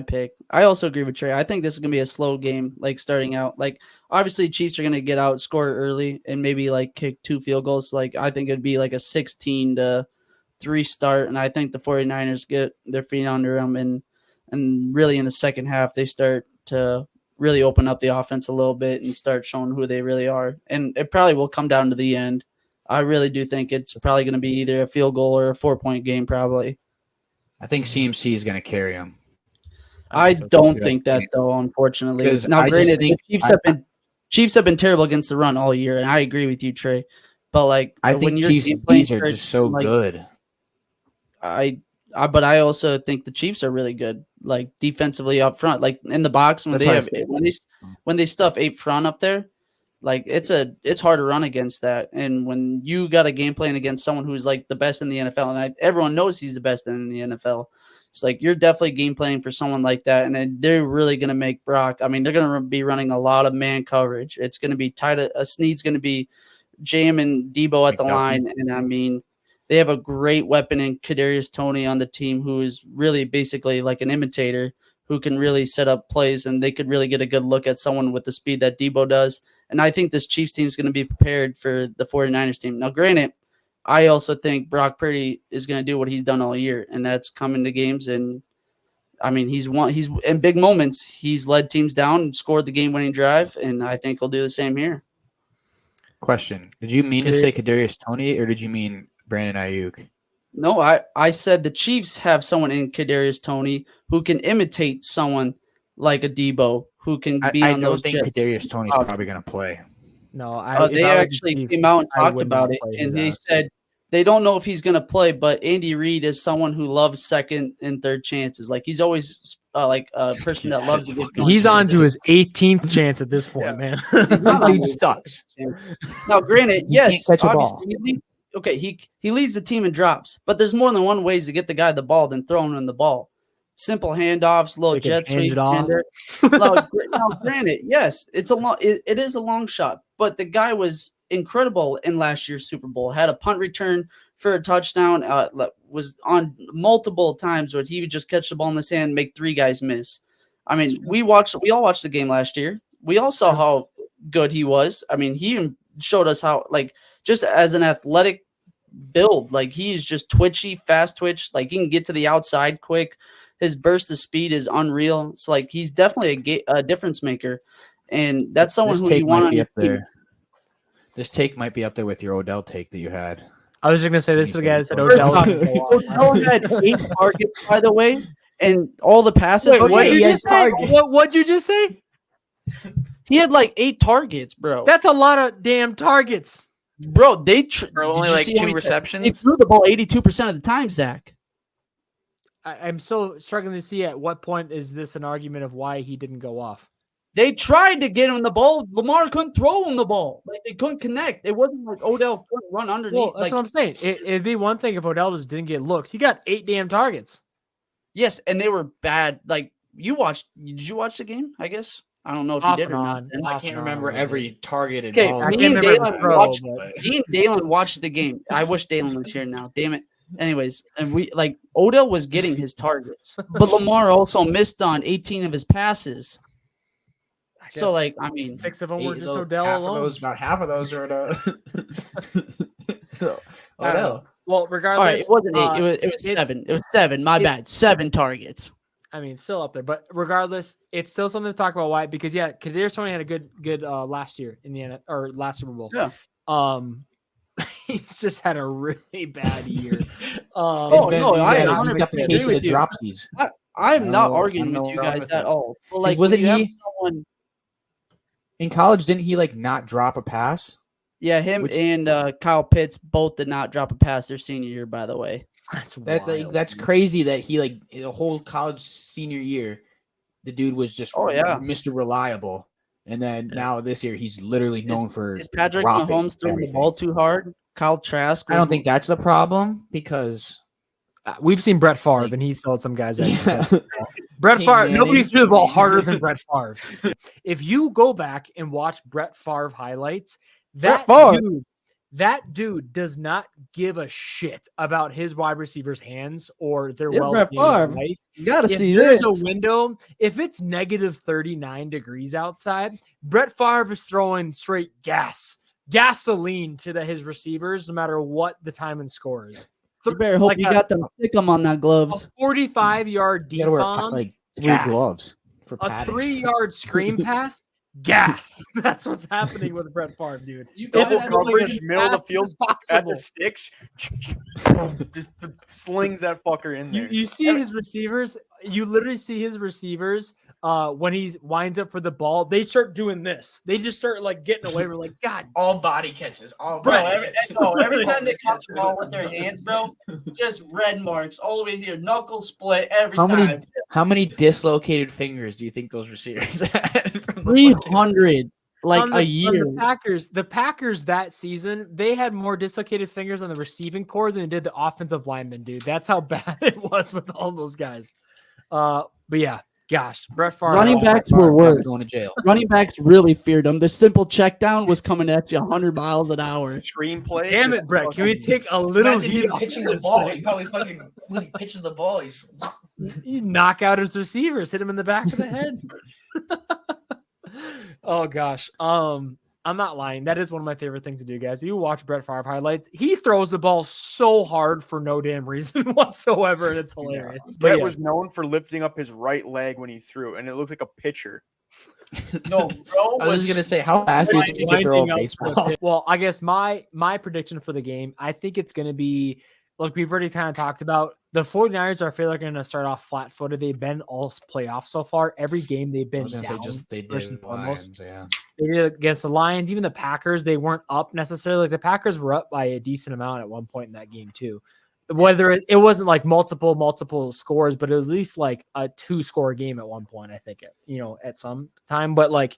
pick. I also agree with Trey. I think this is gonna be a slow game, like starting out. Like obviously Chiefs are gonna get out, score early, and maybe like kick 2 field goals. Like I think it'd be like a 16-3 start, and I think the 49ers get their feet under them, and really in the second half they start to really open up the offense a little bit and start showing who they really are. And it probably will come down to the end. I really do think it's probably going to be either a field goal or a 4-point game, probably. I think CMC is going to carry him. I don't think that, though, unfortunately. Now, granted, the Chiefs have been terrible against the run all year, and I agree with you, Trey. But like, I think Chiefs are just so good. But I also think the Chiefs are really good, like defensively up front, like in the box when they stuff 8 front up there, like it's hard to run against that. And when you got a game plan against someone who's like the best in the NFL, and everyone knows he's the best in the NFL, it's like you're definitely game planning for someone like that, and they're really going to make Brock. I mean, they're going to be running a lot of man coverage. It's going to be tight. Snead's going to be jamming Debo at the line, and I mean. They have a great weapon in Kadarius Toney on the team who is really basically like an imitator who can really set up plays, and they could really get a good look at someone with the speed that Debo does. And I think this Chiefs team is going to be prepared for the 49ers team. Now, granted, I also think Brock Purdy is going to do what he's done all year, and that's come into games. And I mean, he's in big moments. He's led teams down and scored the game-winning drive, and I think he'll do the same here. Question: did you mean to say Kadarius Toney, or did you mean Brandon Ayuk? No, I said the Chiefs have someone in Kadarius Toney who can imitate someone like a Debo, who can I, be I on don't those think Jets. Kadarius Tony's Oh. probably going to play. No, They actually came out and talked about it, and they said they don't know if he's going to play, but Andy Reid is someone who loves second and third chances. Like he's always like a person that loves to give. He's on to his 18th chance at this point, man. This dude sucks. Now, granted, He yes, can't catch a obviously, ball. he leads the team in drops, but there's more than one ways to get the guy the ball than throwing him the ball. Simple handoffs, little They can jet hand sweep. it off. Now, granted, yes, it's a long. It is a long shot, but the guy was incredible in last year's Super Bowl. Had a punt return for a touchdown. Was on multiple times where he would just catch the ball in his hand, and make 3 guys miss. I mean, we all watched the game last year. We all saw how good he was. I mean, he even showed us how, like, just as an athletic build, like he is just twitchy, fast twitch. Like he can get to the outside quick. His burst of speed is unreal. It's like he's definitely a difference maker, and that's someone who you want to be up there. This take might be up there with your Odell take that you had. I was just gonna say this is the guy that said Odell. Odell. Odell had 8 targets, by the way, and all the passes. Wait, were- what'd you he just say? What'd you just say? He had like 8 targets, bro. That's a lot of damn targets. Bro, they only did you like see how 2 They receptions. threw the ball 82% of the time, Zach. I'm so struggling to see at what point is this an argument of why he didn't go off. They tried to get him the ball. Lamar couldn't throw him the ball. Like they couldn't connect. It wasn't like Odell couldn't run underneath. Well, that's what I'm saying. It'd be one thing if Odell just didn't get looks. He got 8 damn targets. Yes, and they were bad. Like did you watch the game? I guess I don't know if you Off did or and not. on. I can't remember every target and Okay, all. I me can't and remember Dalen the throw, watched. but- Me and Dalen watched the game. I wish Dalen was here now. Damn it. Anyways, and we like Odell was getting his targets, but Lamar also missed on 18 of his passes. So, like, I mean, 6 of them were just Those- Odell alone. about half of those are I don't Odell. know. Well, all regardless, right, it wasn't 8. It was it's- 7. It was 7. My it's- bad. 7 targets. I mean, still up there, but regardless, it's still something to talk about. Why? Because Kadarius Toney had a good last year in the or last Super Bowl. Yeah. He's just had a really bad year. Oh, no, I he's 100% got the agree case of the with you. dropsies. I'm I not don't know- arguing I don't with you know guys with at it. all. But like, Wasn't when you have he- someone, In college, didn't he like not drop a pass? yeah, him Which- and Kyle Pitts both did not drop a pass their senior year. By the way, That's That's crazy that he like the whole college senior year, the dude was just Mr. Reliable, and then now this year he's literally known for is Patrick dropping Mahomes throwing the everything. ball too hard? Kyle Trask. I don't think that's the problem because We've seen Brett Favre, and he sold some guys. Yeah. Brett Peyton Favre. Nobody Manning. threw the ball harder than Brett Favre. If you go back and watch Brett Favre highlights, that dude does not give a shit about his wide receivers' hands or their Brett well-being in Favre. life. You gotta If see there's this. a window, if it's negative 39 degrees outside, Brett Favre is throwing straight gasoline to his receivers, no matter what the time and score is. You better hope Like you a- got them stick 'em on that A gloves. 45-yard you deep gotta wear bomb, like 3 gas. gloves for a padding. 3-yard screen pass, gas. That's what's happening with Brett Favre, dude. Double It is going coverage, as middle of the fast field as at possible. the sticks, just slings that fucker in there. You see his receivers. You literally see his receivers when he winds up for the ball. They start doing this. They just start like getting away. We're like, God, All body catches. All Bro, body every catches. time they catch the ball with their hands, bro, just red marks all the way here, knuckle split every time. How many dislocated fingers do you think those receivers had? 300 like on a year. The Packers that season, they had more dislocated fingers on the receiving core than they did the offensive linemen, dude. That's how bad it was with all those guys. But yeah, gosh, Brett Favre. Running backs were worse. Going to jail. Running backs really feared him. The simple check down was coming at you 100 miles an hour. Screenplay. Damn just it, Brett. Can we fucking- take a little Imagine heat him off pitching the this ball. thing? He probably fucking when he pitches the ball, he's You knock out his receivers, hit him in the back of the head. Oh gosh. I'm not lying. That is one of my favorite things to do, guys. You watch Brett Favre highlights. He throws the ball so hard for no damn reason whatsoever, and it's hilarious. But Brett yeah. was known for lifting up his right leg when he threw, and it looked like a pitcher. No, bro, I was gonna say, how fast do you think you can throw a Winding up baseball? with it. Well, I guess my prediction for the game, I think it's going to be Look, we've already kind of talked about the 49ers I feel like are going to start off flat-footed. They've been all playoffs so far. Every game they've I been was gonna down. say just they first and did foremost. Lions, yeah. They did against the Lions, even the Packers. They weren't up necessarily. Like the Packers were up by a decent amount at one point in that game too. Whether it wasn't like multiple scores, but it was at least like a 2-score game at one point. I think at some time, but like.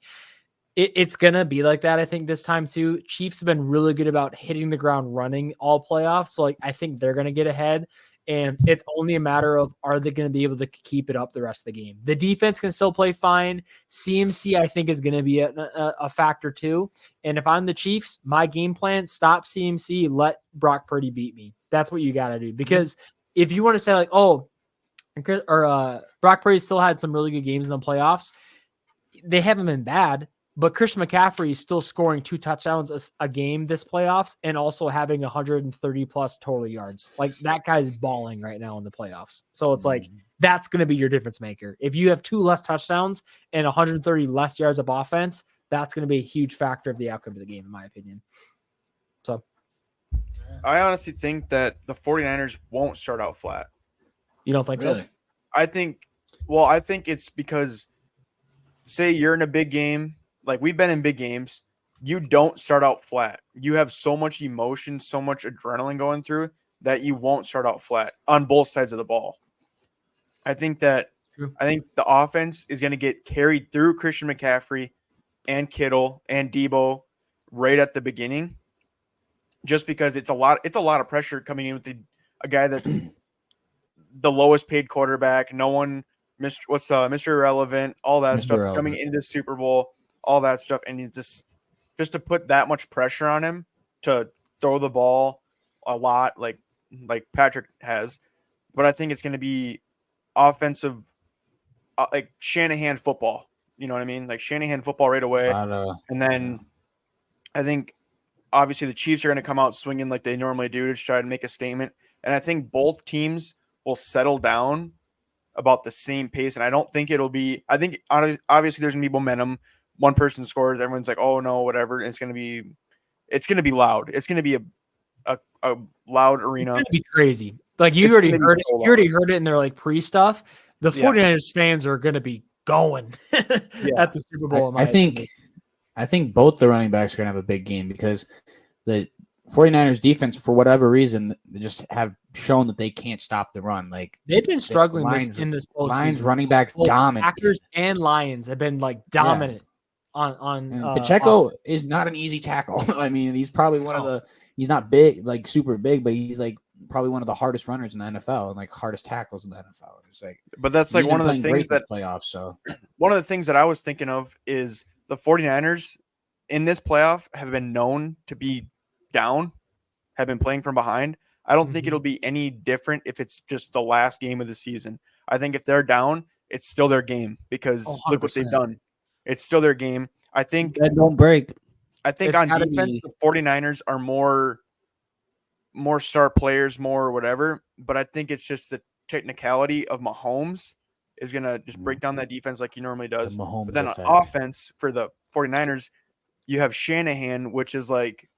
It's going to be like that, I think, this time too. Chiefs have been really good about hitting the ground running all playoffs. So, like, I think they're going to get ahead. And it's only a matter of, are they going to be able to keep it up the rest of the game? The defense can still play fine. CMC, I think, is going to be a factor too. And if I'm the Chiefs, my game plan, stop CMC, let Brock Purdy beat me. That's what you got to do. Because if you want to say, like, Brock Purdy still had some really good games in the playoffs, they haven't been bad. But Christian McCaffrey is still scoring 2 touchdowns a game this playoffs and also having 130 plus total yards. Like that guy's balling right now in the playoffs. So it's like, that's going to be your difference maker. If you have 2 less touchdowns and 130 less yards of offense, that's going to be a huge factor of the outcome of the game, in my opinion. So I honestly think that the 49ers won't start out flat. You don't think so? I think it's because say you're in a big game, like we've been in big games, you don't start out flat. You have so much emotion, so much adrenaline going through that you won't start out flat on both sides of the ball. I think the offense is going to get carried through Christian McCaffrey and Kittle and Debo right at the beginning, just because it's a lot of pressure coming in with a guy that's the lowest paid quarterback. No one, Mr. Irrelevant, all that stuff coming into the Super Bowl. All that stuff, and you just to put that much pressure on him to throw the ball a lot, like Patrick has. But I think it's going to be offensive, like Shanahan football. You know what I mean? Like Shanahan football right away. And then I think obviously the Chiefs are going to come out swinging like they normally do to try to make a statement. And I think both teams will settle down about the same pace. And I don't think it'll be. I think obviously there's going to be momentum. One person scores, everyone's like, "Oh no, whatever." It's gonna be loud. It's gonna be a loud arena. It's gonna be crazy. Like you already heard it. You already heard it in their like pre stuff. The 49ers fans are gonna be going at the Super Bowl. I think both the running backs are gonna have a big game because the 49ers defense, for whatever reason, they just have shown that they can't stop the run. Like they've been struggling in this postseason. Lions running backs dominant. Packers and Lions have been like dominant. Pacheco is not an easy tackle. I mean, he's probably one of the. He's not big, like super big, but he's like probably one of the hardest runners in the NFL and like hardest tackles in the NFL. It's like, but that's like one of the things that playoffs. So one of the things that I was thinking of is the 49ers in this playoff have been known to be down, have been playing from behind. I don't think it'll be any different if it's just the last game of the season. I think if they're down, it's still their game because look what they've done. It's still their game. I think that don't break. I think on defense, the 49ers are more star players, more whatever. But I think it's just the technicality of Mahomes is going to just break down that defense like he normally does. But then on offense for the 49ers, you have Shanahan, which is like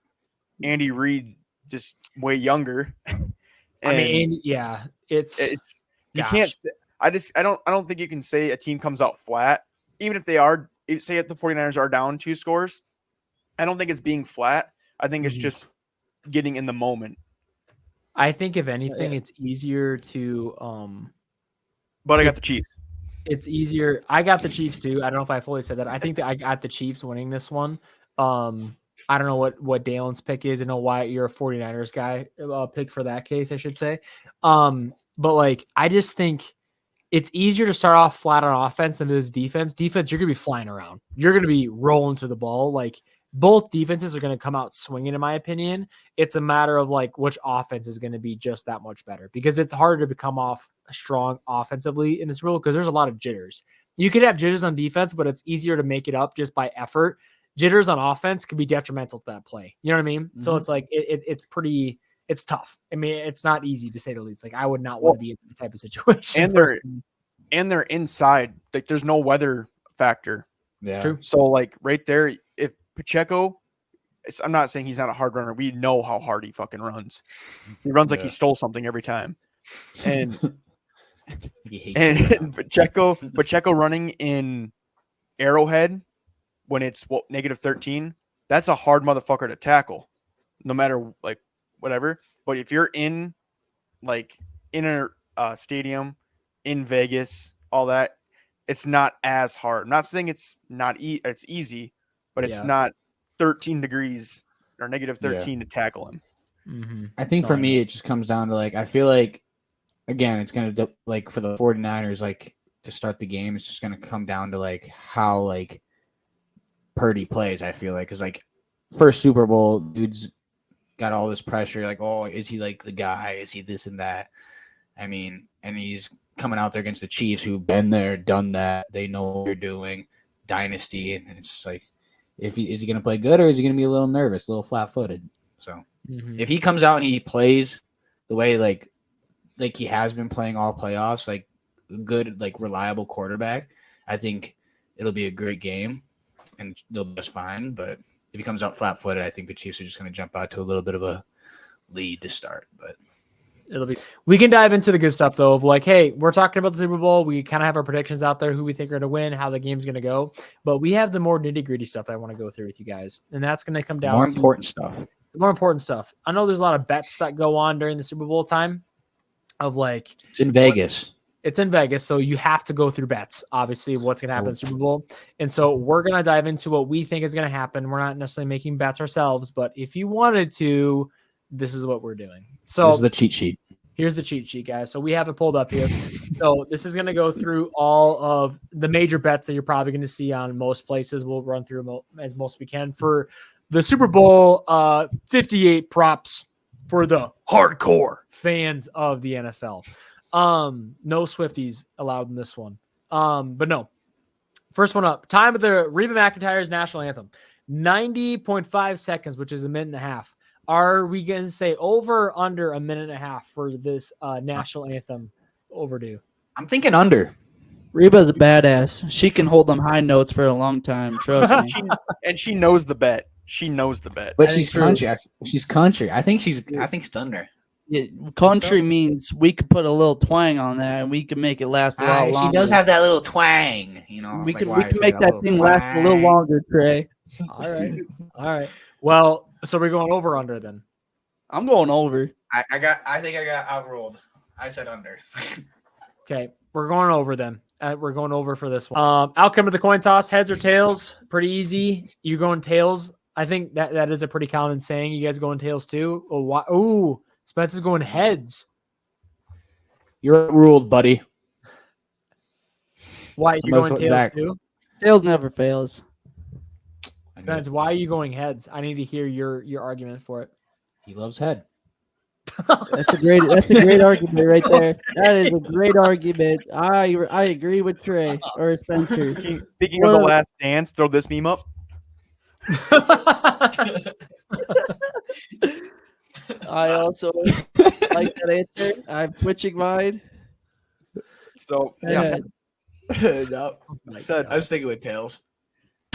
Andy Reid, just way younger. I mean, it's you can't. I don't think you can say a team comes out flat, even if they are. Say if the 49ers are down 2 scores, I don't think it's being flat. I think it's just getting in the moment. I think if anything, it's easier to. But I got the Chiefs. It's easier. I got the Chiefs too. I don't know if I fully said that. I think that I got the Chiefs winning this one. I don't know what Dalen's pick is. I know Wyatt, you're a 49ers guy. Pick for that case, I should say. But like, I just think it's easier to start off flat on offense than it is defense. Defense, you're going to be flying around. You're going to be rolling to the ball. Like both defenses are going to come out swinging, in my opinion. It's a matter of like which offense is going to be just that much better because it's harder to become off strong offensively in this rule because there's a lot of jitters. You could have jitters on defense, but it's easier to make it up just by effort. Jitters on offense could be detrimental to that play. You know what I mean? So it's like it's tough. I mean, it's not easy to say the least. Like I would not want to be in that type of situation. And they're inside. Like there's no weather factor. Yeah. True. So like right there, if Pacheco I'm not saying he's not a hard runner. We know how hard he fucking runs. He runs like he stole something every time. And Pacheco running in Arrowhead when it's negative 13, that's a hard motherfucker to tackle, no matter like whatever. But if you're in like in a stadium in Vegas, all that, it's not as hard. I'm not saying it's not it's easy, but it's not 13 degrees or negative 13 to tackle him. Mm-hmm. I think for me, it just comes down to like, I feel like, again, it's going to like for the 49ers, like to start the game, it's just going to come down to like how like Purdy plays. I feel like, because like first Super Bowl, dude's got all this pressure. Like, oh, is he like the guy? Is he this and that? I mean, and he's coming out there against the Chiefs, who've been there, done that. They know what they're doing. Dynasty, and it's just like, is he going to play good, or is he going to be a little nervous, a little flat-footed? So if he comes out and he plays the way like he has been playing all playoffs, like good, like reliable quarterback, I think it'll be a great game and they'll be just fine. But if he comes out flat-footed, I think the Chiefs are just going to jump out to a little bit of a lead to start. But we can dive into the good stuff though, of like, hey, we're talking about the Super Bowl. We kind of have our predictions out there, who we think are going to win, how the game's going to go. But we have the more nitty-gritty stuff that I want to go through with you guys. And that's going to come down to important stuff. The more important stuff. I know there's a lot of bets that go on during the Super Bowl time of like, it's in Vegas. It's in Vegas, so you have to go through bets, obviously, what's going to happen in the Super Bowl. And so we're going to dive into what we think is going to happen. We're not necessarily making bets ourselves, but if you wanted to, this is what we're doing. So this is the cheat sheet. Here's the cheat sheet, guys. So we have it pulled up here. So this is going to go through all of the major bets that you're probably going to see on most places. We'll run through as most we can for the Super Bowl 58 props for the hardcore fans of the NFL. No Swifties allowed in this one. But no. First one up. Time of the Reba McEntire's national anthem. 90.5 seconds, which is a minute and a half. Are we going to say over or under a minute and a half for this national anthem overdue? I'm thinking under. Reba's a badass. She can hold them high notes for a long time. Trust me. And she knows the bet. She knows the bet. But she's country. She's country. I think it's under. Yeah, country means we could put a little twang on that, and we can make it last a lot longer. She does have that little twang, you know. We can make that thing last a little longer, Trey. All right. Well, so we're going over or under then? I'm going over. I think I got outruled. I said under. Okay, we're going over then. We're going over for this one. Outcome of the coin toss: heads or tails? Pretty easy. You going tails? I think that is a pretty common saying. You guys going tails too? Oh, Spencer's going heads. You're ruled, buddy. Why you going tails Zack. too? Tails never fails. Spence, why are you going heads? I need to hear your argument for it. He loves head. That's a great argument right there. That is a great argument. I agree with Trey or Spencer. Speaking of The Last Dance, throw this meme up. I also like that answer. I'm switching mine. So yeah, No, I was thinking with tails.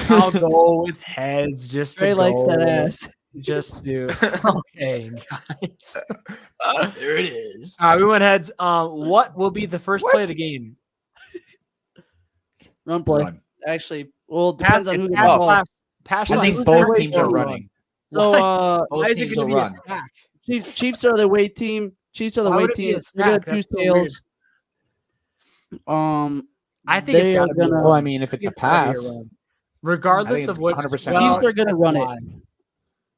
I'll go with heads. Just Trey to likes go. that ass. Just to okay, guys. There it is. All right, we went heads. What will be the first play of the game? Run play. Run. Actually, well, it depends on who the pass, ball. pass, pass. I think both teams are running. So why is it teams going to will be a run. stack? Chiefs are the weight team. Chiefs are the Why weight would it be team. a They're stack? gonna choose That's so weird. tails. I think it's they are got to be. gonna. Well, I mean, if it's a It's gotta be pass, run. Regardless it's of which, 100% Chiefs run. are gonna run it.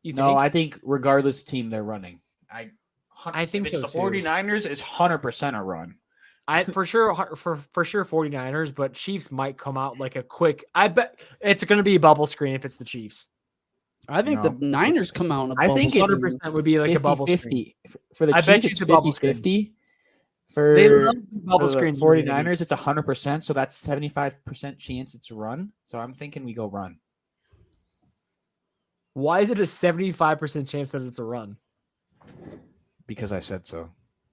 You no, think? I think regardless team they're running. I think if it's so the too. 49ers, it's 100% a run. For sure 49ers, but Chiefs might come out like a quick. I bet it's going to be a bubble screen if it's the Chiefs. I think No, the Niners come out. In a I think bubble it's screen. 100% would be like a bubble screen. 50-50. For the I bet Chiefs, you it's it's a bubble screen. 50-50. They For love bubble the screens. 49ers, it's 100%, so that's 75% chance it's a run. So I'm thinking we go run. Why is it a 75% chance that it's a run? Because I said so.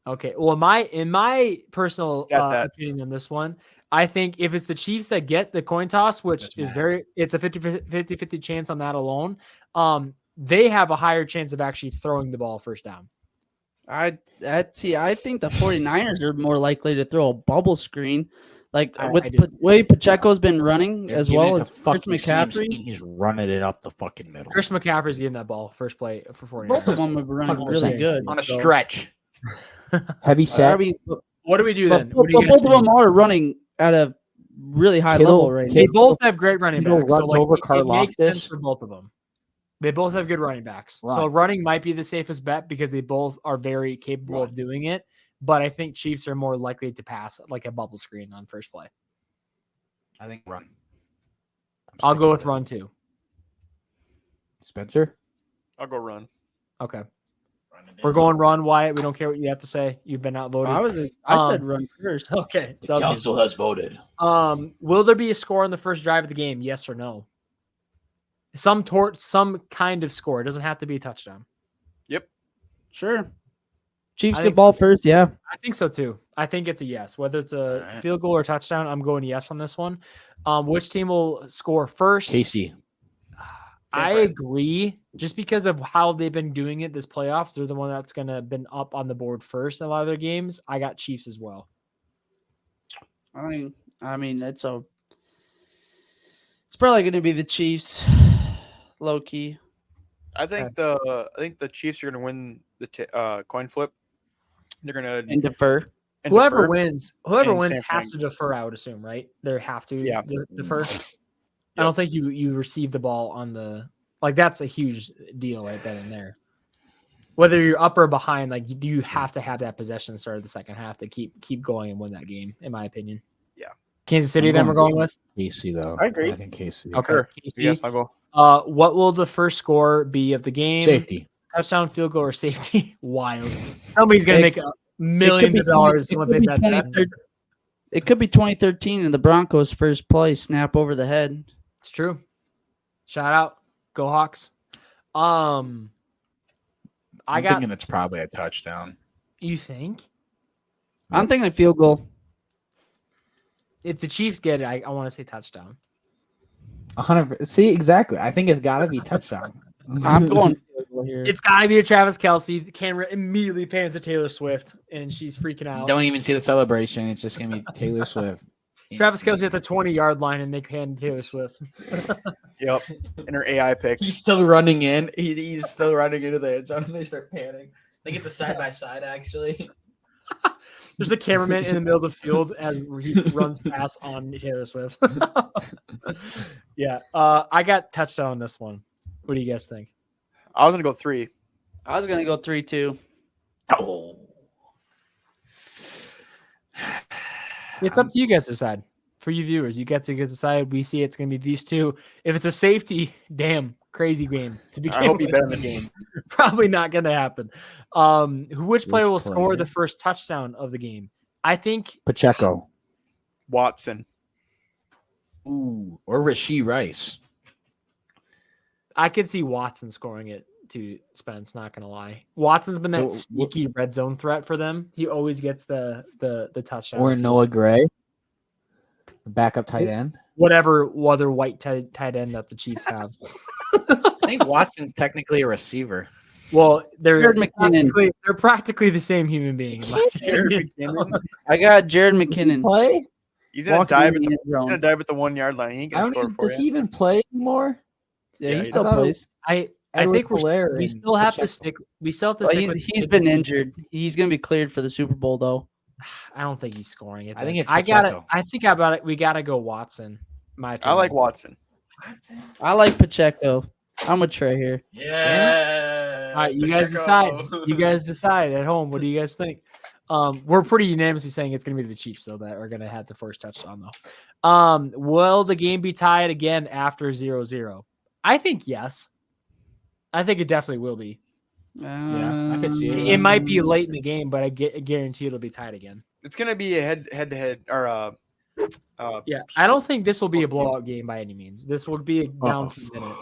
Okay. Well, in my personal Got that. opinion on this one, I think if it's the Chiefs that get the coin toss, which That's is math. it's a 50-50 chance on that alone. they have a higher chance of actually throwing the ball first down. I think the 49ers are more likely to throw a bubble screen. Like I with disagree. way Pacheco's been running They're as giving well it as to Chris fucking Sam McCaffrey. Steen. He's running it up the fucking middle Chris McCaffrey's getting that ball first play for 49ers. Both of them have been running really 100%. good. on a so- stretch. Heavy I set. mean, What do we do but, then? What do you but guys both of think? them are running at a really high Kittle- level right now. They both have great running Kittle backs. runs over it makes sense Karlaftis. for both of them. They both have good running backs. So Right. running might be the safest bet because they both are very capable of doing it. But I think Chiefs are more likely to pass like a bubble screen on first play. I think run. I'll go with run too. Spencer. I'll go run. Okay. We're going run, Wyatt. We don't care what you have to say. You've been outvoted. I said run first. Okay. sounds good. has voted. Will there be a score on the first drive of the game? Yes or no? Some kind of score. It doesn't have to be a touchdown. Sure. Chiefs I get think ball first, yeah. I think so too. I think it's a yes. Whether it's a field goal or touchdown, I'm going yes on this one. Which team will score first? Casey. I agree. Just because of how they've been doing it this playoffs, they're the one that's gonna been up on the board first in a lot of their games. I got Chiefs as well. I mean, it's probably going to be the Chiefs, low key. I think the Chiefs are going to win the coin flip. They're going to And defer. Whoever wins and has San Fran. to defer. I would assume, right? They have to Yeah. defer. I don't think you receive the ball on the that's a huge deal right then and there. Whether you're up or behind, you have to have that possession start of the second half to keep going and win that game, in my opinion. Yeah. Kansas City, then we're going with. Casey though. I agree. I think Casey. Okay. Sure. KC. Yes, I'll go. What will the first score be of the game? Safety. Touchdown, field goal, or safety? Wild. Somebody's gonna make millions of dollars when they bet that. It could be 2013 and the Broncos' first play snap over the head. It's true. Shout out, go Hawks. I'm thinking it's probably a touchdown. You think? I'm thinking a field goal. If the Chiefs get it, I want to say touchdown. 100. See, exactly. I think it's got to be touchdown. I'm going field goal here. It's got to be a Travis Kelce. The camera immediately pans to Taylor Swift, and she's freaking out. Don't even see the celebration. It's just gonna be Taylor Swift. Travis Kelce at the 20-yard line, and they hand Taylor Swift. Yep. And her AI pick. He's still running in. He's still running into the end zone, and they start panning. They get the side by side actually. There's a cameraman in the middle of the field as he runs past on Taylor Swift. Yeah. I got touchdown on this one. What do you guys think? I was going to go 3. I was going to go 3-2. Oh. It's up to you guys to decide. For you viewers, you get to decide. We see it's going to be these two. If it's a safety, damn, crazy game to begin I hope you with. bet on the game. Probably not going to happen. Which player will score player? the first touchdown of the game? I think Pacheco. Watson. Ooh, or Rasheed Rice. I could see Watson scoring it to Spence, not gonna lie. Watson's been that So, sneaky red zone threat for them. He always gets the touchdown. Or Noah Gray. The backup tight end. Whatever other white tight end that the Chiefs have. I think Watson's technically a receiver. Well, Jared McKinnon. they're practically the same human being. in my opinion. I got Jared Does he McKinnon. play? He's going to walking dive in at the the, end zone. he's gonna dive at the 1 yard line. He ain't I going to don't score even, for does you. he even play anymore? Yeah, Yeah, he he still does. plays. I Edward think Hilaire we and still have to Pacheco. stick. We still have to But stick. with he's been injured. He's going to be cleared for the Super Bowl, though. I don't think he's scoring it. I think it's I got it. Pacheco. I think about it. We got to go Watson. My opinion. I like Watson. I like Pacheco. I'm with Trey here. Yeah. All right, you guys decide. You guys decide at home. What do you guys think? We're pretty unanimously saying it's going to be the Chiefs, though, that are going to have the first touchdown, though. Will the game be tied again after 0-0? I think yes. I think it definitely will be. Yeah, I could see it. It might be late in the game, but I guarantee it'll be tied again. It's going to be a head-to-head or Yeah, I don't think this will be a blowout game by any means. This will be a down to the minute.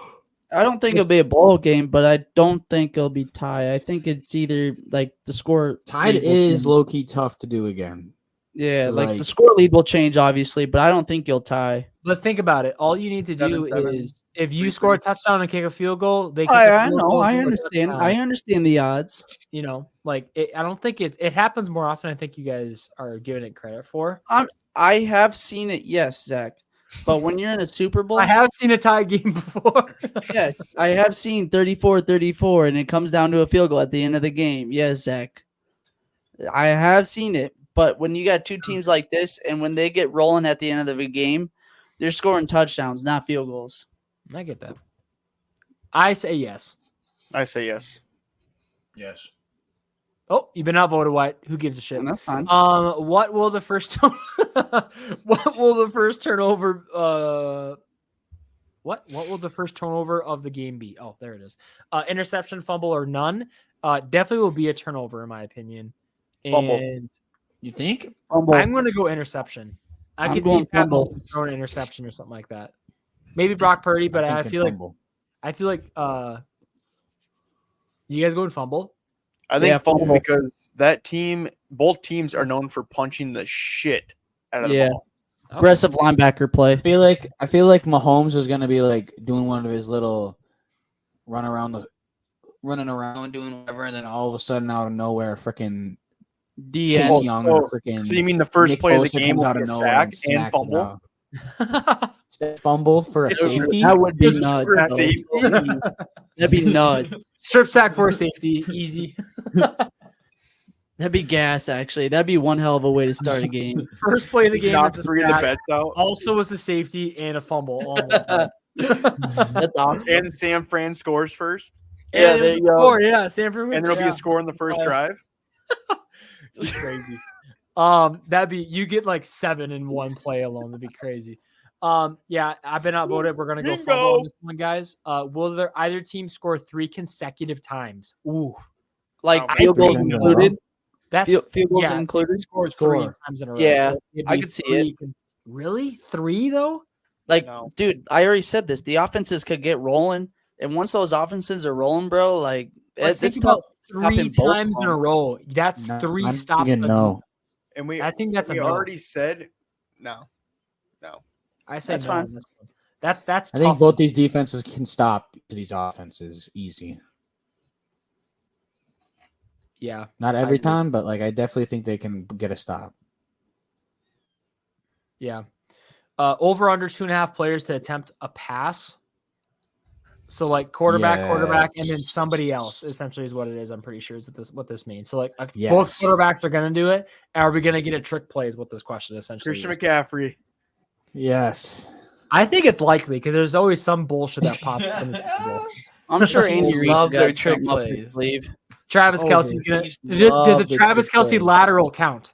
I don't think it'll be a blowout game, but I don't think it'll be tied. I think it's either like the score. Tied lead will is change. low key tough to do again. Yeah, like the like- score lead will change, obviously, but I don't think you'll tie. But think about it. All you need to do 7-7. is if you score a touchdown and kick a field goal, they kick I a field know. goal. I score a understand. touchdown. I understand the odds. You know, like I don't think it happens more often. I think you guys are giving it credit for. I have seen it, yes, Zach. But when you're in a Super Bowl, I have seen a tie game before. yes, I have seen 34-34, and it comes down to a field goal at the end of the game. Yes, Zach. I have seen it. But when you got two teams like this, and when they get rolling at the end of the game, they're scoring touchdowns, not field goals. I get that. I say yes. I say yes. Yes. Oh, you've been outvoted, Wyatt. Who gives a shit? And that's fine. What will the first what will the first turnover what will the first turnover of the game be? Oh, there it is. Interception, fumble, or none. Definitely will be a turnover in my opinion. Fumble. And You think? Fumble. I'm going to go interception. I I'm could see going Pat fumble. Mahomes throwing an interception or something like that. Maybe Brock Purdy, but I feel like you guys going fumble. I think Yeah, fumble fumble. because both teams are known for punching the shit out of the Yeah. ball. Aggressive linebacker play. I feel like Mahomes is gonna be like doing one of his little running around doing whatever, and then all of a sudden out of nowhere, freaking Chase DN. Young so- and freaking. So you mean the first Nick play of the Bosa game comes will out be a of nowhere sack and and smacks it fumble? out. Fumble for a It's safety. That would be Just nuts. for a though. safety. That'd be nuts. Strip sack for safety, easy. That'd be gas, actually. That'd be one hell of a way to start a game. First play of the game Knock is a 3 of the sack. bets out. Also was a safety and a fumble. All in one play. That's awesome. And San Fran scores first. And Yeah, it there was you a go. score. Yeah, Sanford was And there'll be a score in the first drive. It's crazy. That'd be you get like 7 in one play alone. That'd be crazy. Yeah, I've been outvoted. We're gonna go Bingo. fumble on this one, guys. Will either team score 3 consecutive times? Ooh, Like I field see goals it. included. that's Field goals yeah, included. score 3 Score. times in a row. Yeah, So it'd I be could see 3 Really, 3 though? Like, No. dude, I already said this. The offenses could get rolling, and once those offenses are rolling, bro, like But think it's about tough. stopping 3 both of times in them. a row. That's No, 3 I'm stops. thinking a no. game. And we I think that's a we no. already said no. I say That's no fine. on this one. That's I think tough both to these defenses can stop these offenses easy. Yeah. Not every agree. time, but like I definitely think they can get a stop. Yeah. Over under 2.5 players to attempt a pass. So like quarterback, and then somebody else essentially is what it is. I'm pretty sure is what this means. So like both Yes. quarterbacks are going to do it. Are we going to get a trick play is what this question essentially Christian is. McCaffrey. Yes. I think it's likely because there's always some bullshit that pops up in the Super Bowl. I'm sure Andy Reid Love their got trick something up his plays. sleeve. Travis Oh, Kelsey's dude. going He's to. Does love a the Travis trick Kelsey play. lateral count?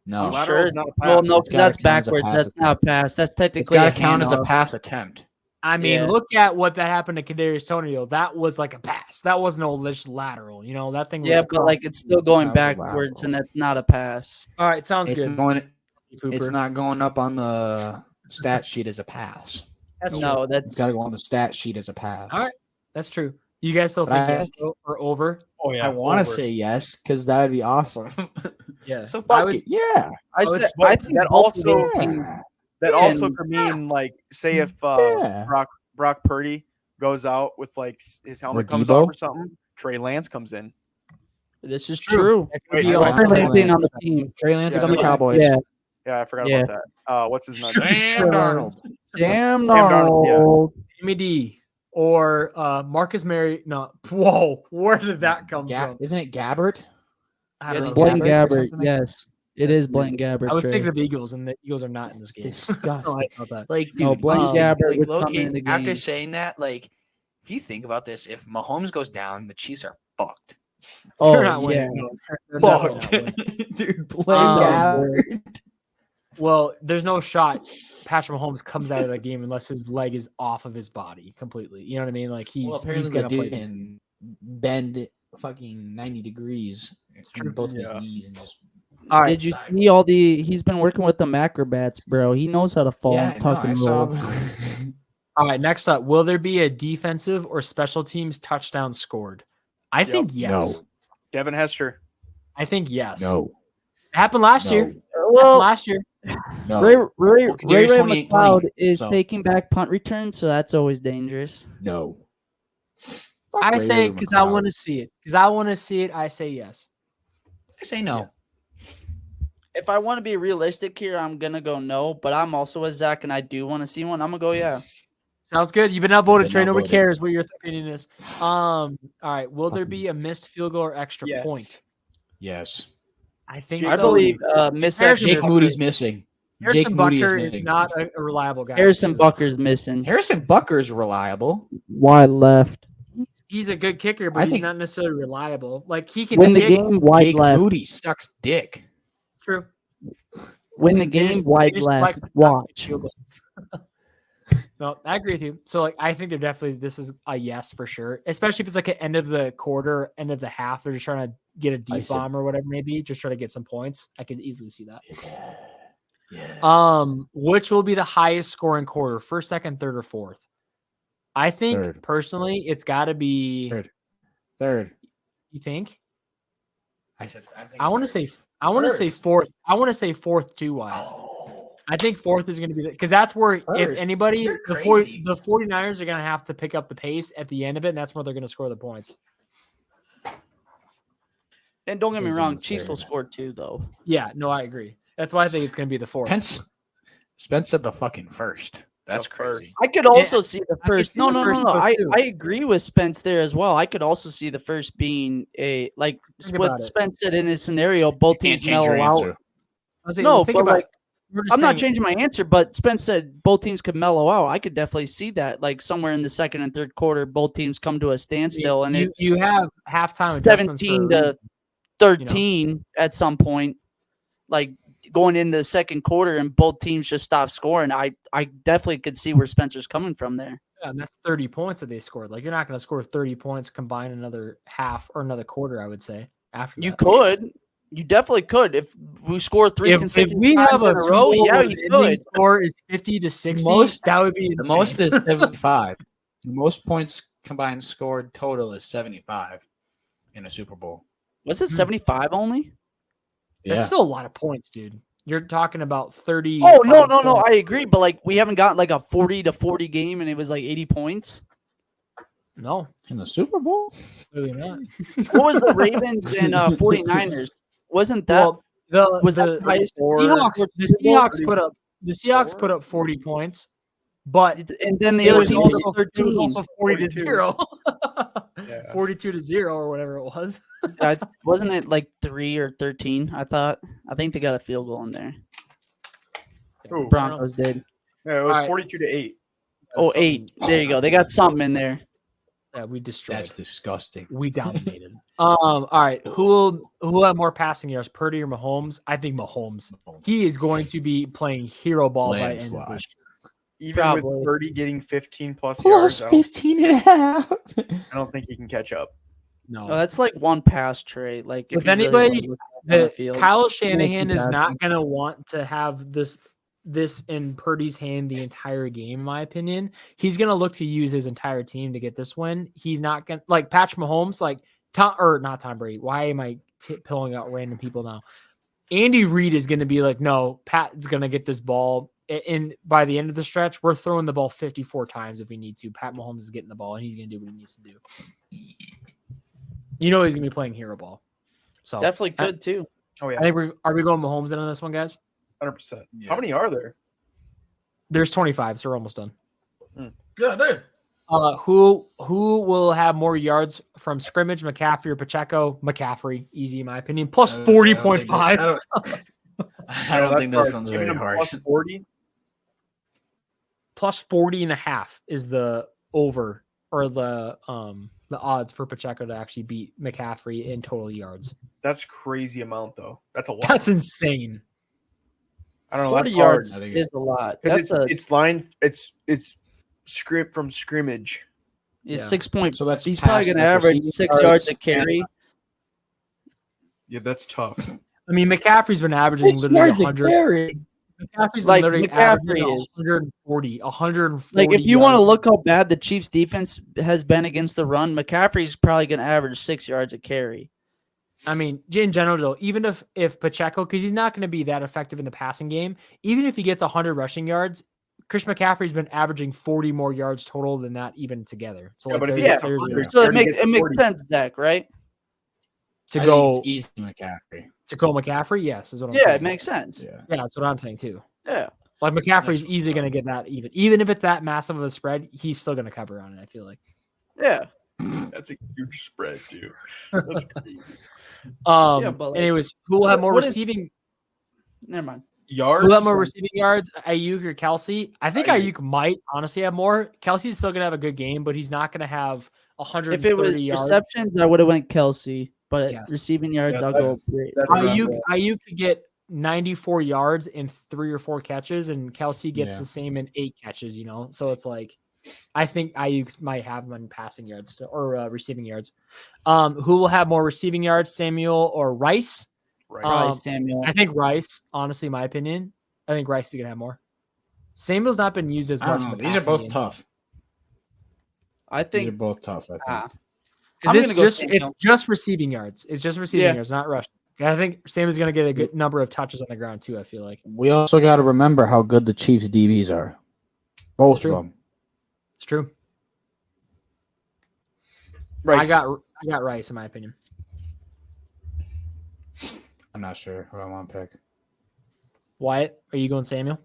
No. I'm Lateral is sure. not a Well, pass. no, It's gotta that's count as a backwards. pass That's not a pass. That's technically It's got to a count as a handoff. pass attempt. I mean, Yeah. look at what that happened to Kadarius Toney. That was like a pass. That wasn't no just lateral. You know, that thing was Yeah, but like it's still going That was a backwards, lateral. and that's not a pass. all right, sounds It's good. going. Pooper. It's not going up on the stat sheet as a pass. That's true. No, It's that's got to go on the stat sheet as a pass. All right. That's true. You guys still But think I- yes though, or over? Oh yeah, I want to over. say yes because that would be awesome. Yeah. So I fuck would- it. Yeah. I, Oh, th- it's- I think that both of also- these teams- Yeah. That Yeah. also could mean like say if Yeah. Brock Purdy goes out with like his helmet Or comes Debo. off or something, Trey Lance comes in. This is True. true. That could Wait, be I also- like Trey Trey Lance ain't Lance. on the team. Trey Lance is Yeah, on the no, Cowboys. Yeah, Yeah, I forgot Yeah. about that. What's his name? Sam Darnold. Sam Darnold, yeah. Darnold. Jimmy D or Marcus Mary. No. Whoa. Where did that come from? Isn't it Gabbert? I don't know. Blaine Gabbert or Gabbert. something like Yes, it is Blaine Gabbert. I was Trey. thinking of Eagles, and the Eagles are not in this game. Disgusting. I thought that. Like, dude, No, Blaine listen, Gabbert like, was low-key, coming in the after game. saying that, like, if you think about this, if Mahomes goes down, the Chiefs are fucked. Oh, They're not yeah. winning. No, they're definitely not winning. Dude, Blaine Um, Gabbert. Well, there's no shot Patrick Mahomes comes out of that game unless his leg is off of his body completely. You know what I mean? Like he's Well, he's apparently gonna the play. dude This. can bend fucking 90 degrees in both of his knees and just. All right. Did you see all the? He's been working with the acrobats, bro. He knows how to fall Yeah, and tuck no, I and saw. roll. All right. Next up, will there be a defensive or special teams touchdown scored? I think yes. No. Devin Hester. I think yes. No. It happened last year. Well, last year. No. Ray Gary's 28 McLeod clean, is so- taking back punt returns, so that's always dangerous. No. I Ray say Ray because I McLeod. want to see it. Because I want to see it. I say yes. I say no. If I want to be realistic here, I'm gonna go no, but I'm also with Zach, and I do want to see one. I'm gonna go yeah. Sounds good. You've been outvoted, Been Trey. Nobody outvoted. cares what your opinion is. All right. Will there be a missed field goal or extra Yes. point? Yes. I think I so. believe Miss Harrison Jake Extra. Moody's missing. Harrison Jake Moody Bucker is is missing. not a reliable guy. Harrison Bucker's missing. Harrison Bucker's reliable. Wyatt left. He's a good kicker, but I he's think- not necessarily reliable. Like he can Win the kick. game, White Jake left. Moody sucks dick. True. Win the They game, just- White they just left. like to knock Watch. field goals. No, I agree with you. So, like, I think they're definitely this is a yes for sure. Especially if it's like an end of the quarter, end of the half. They're just trying to get a deep Ice it. bomb or whatever, maybe just try to get some points. I could easily see that. Yeah. Which will be the highest scoring quarter? First, second, third, or fourth? I think Third. personally, it's got to be. Third. You think? I said. I want to say. I want to say fourth. I want to say fourth too. Wyatt. I think fourth is going to be because that's where if First. anybody You're the crazy. 49ers are going to have to pick up the pace at the end of it, and that's where they're going to score the points. And don't get me Thinking wrong, it's Chiefs will third. score too, though. Yeah, no, I agree. That's why I think it's going to be the fourth. Spence said the fucking first. That's The first. crazy. I could also see the I could first. see No, the no, first no, no. one I, too. I agree with Spence there as well. I could also see the first being a like Think what about it. Spence said in his scenario. Both Can't teams change your mellow out. answer. I was saying, No, well, think but about like it. We're just I'm not saying- changing my answer, but Spence said both teams could mellow out. I could definitely see that, like somewhere in the second and third quarter, both teams come to a standstill, and it's you have halftime adjustments 17 for a to reason. 13 at some point, like going into the second quarter, and both teams just stop scoring. I definitely could see where Spencer's coming from there. Yeah, and that's 30 points that they scored. Like you're not going to score 30 points combined another half or another quarter. I would say after You that. could. You definitely could. If we score three If consecutive we times have in a a Super row, Bowl yeah, where the you ending could. score is 50 to 60, Most- that would be The most insane. is 75. The most points combined scored total is 75 in a Super Bowl. Was it 75 only? That's still a lot of points, dude. You're talking about 30. Oh, no. I agree. But like we haven't got like a 40 to 40 game and it was like 80 points. No, In the Super Bowl? really not. What was the Ravens and 49ers? Wasn't that Well, was the that the highest Seahawks, the Seahawks put up 40 points, but and then the it other was, team also, was it was 13. also 40 to 0. Yeah. 42 to 0 or whatever it was. Wasn't it like 3 or 13? I think they got a field goal in there. Who? Broncos did. Yeah, it was All right. 42 to 8. Oh, 8. There you go. They got something in there. Yeah, we destroyed. That's disgusting. We dominated. All right. Who will have more passing yards, Purdy or Mahomes? I think Mahomes. He is going to be playing hero ball by the end of Landslide. this. Even Probably. with Purdy getting 15 plus Plus yards, I 15 and a half. don't think he can catch up. No. Oh, that's like one pass trade. Like If you really anybody- wanna look on the The field. Kyle Shanahan is passing. not going to want to have this in Purdy's hand the entire game, in my opinion. He's going to look to use his entire team to get this win. He's not going to like Patrick Mahomes, like not Tom Brady. Why am I pulling out random people now? Andy Reid is going to be like, no, Pat's going to get this ball. And by the end of the stretch, we're throwing the ball 54 times if we need to. Pat Mahomes is getting the ball, and he's going to do what he needs to do. You know he's going to be playing hero ball. So Definitely could too. Oh, yeah. I think are we going Mahomes in on this one, guys? 100%. Yeah. How many are there? There's 25, so we're almost done. Yeah, dude. Who will have more yards from scrimmage, McCaffrey or Pacheco? McCaffrey, easy in my opinion. Plus 40.5. I don't think this one's very harsh. 40. Plus 40 and a half is the over or the odds for Pacheco to actually beat McCaffrey in total yards. That's crazy amount, though. That's a lot. That's insane. I don't know. 40 That's yards I think is a lot. Because That's it's line. It's script from scrimmage. it's Yeah. 6 points. So that's He's probably pass, going to that's average receiving 6 yards a carry. Yeah, that's tough. I mean, McCaffrey's been averaging literally 100. McCaffrey's been Like, literally McCaffrey averaging is. 140 Like if you want to yards. look how bad the Chiefs defense has been against the run, McCaffrey's probably going to average 6 yards a carry. I mean, in general, though, even if Pacheco, because he's not going to be that effective in the passing game, even if he gets 100 rushing yards, Chris McCaffrey's been averaging 40 more yards total than that even together. So, Yeah, like, but if they're- he gets they're- 100, So he it makes gets 40. sense, Zach, right? to I go think it's easy McCaffrey. to go McCaffrey, yes, is what I'm Yeah, saying. it makes sense. Yeah. Yeah, that's what I'm saying too. Yeah. Like McCaffrey's easily going to get that even if it's that massive of a spread, he's still going to cover on it. I feel like. Yeah. That's a huge spread, too. That's crazy. Yeah, but, like, Anyways, who will have more what is- receiving? Never mind. Yards. Who will have more receiving yards? Ayuk or Kelsey? I think Ayuk. Ayuk might honestly have more. Kelsey's still going to have a good game, but he's not going to have 130 If it was yards. receptions, I would have went Kelsey. But Yes. receiving yards, Yeah, I'll go that's- Brady. that's what I'm Ayuk could get 94 yards in 3 or 4 catches, and Kelsey gets Yeah. the same in 8 catches. So it's like, I think Ayuk might have him in passing yards or receiving yards. Who will have more receiving yards, Samuel or Rice? Right. Probably Um, Samuel. I think Rice. Honestly, my opinion, I think Rice is gonna have more. Samuel's not been used as I much. don't know. in the These are passing both game. tough. I These are think both tough. I think. I'm Because gonna go it's Samuel. just receiving yards. It's just receiving Yeah. yards, not rushing. I think Sam is going to get a good number of touches on the ground too. I feel like We also got to remember how good the Chiefs DBs are. Both True. of them. it's true. Right. I got Rice in my opinion. I'm not sure who I want to pick. Wyatt, are you going Samuel?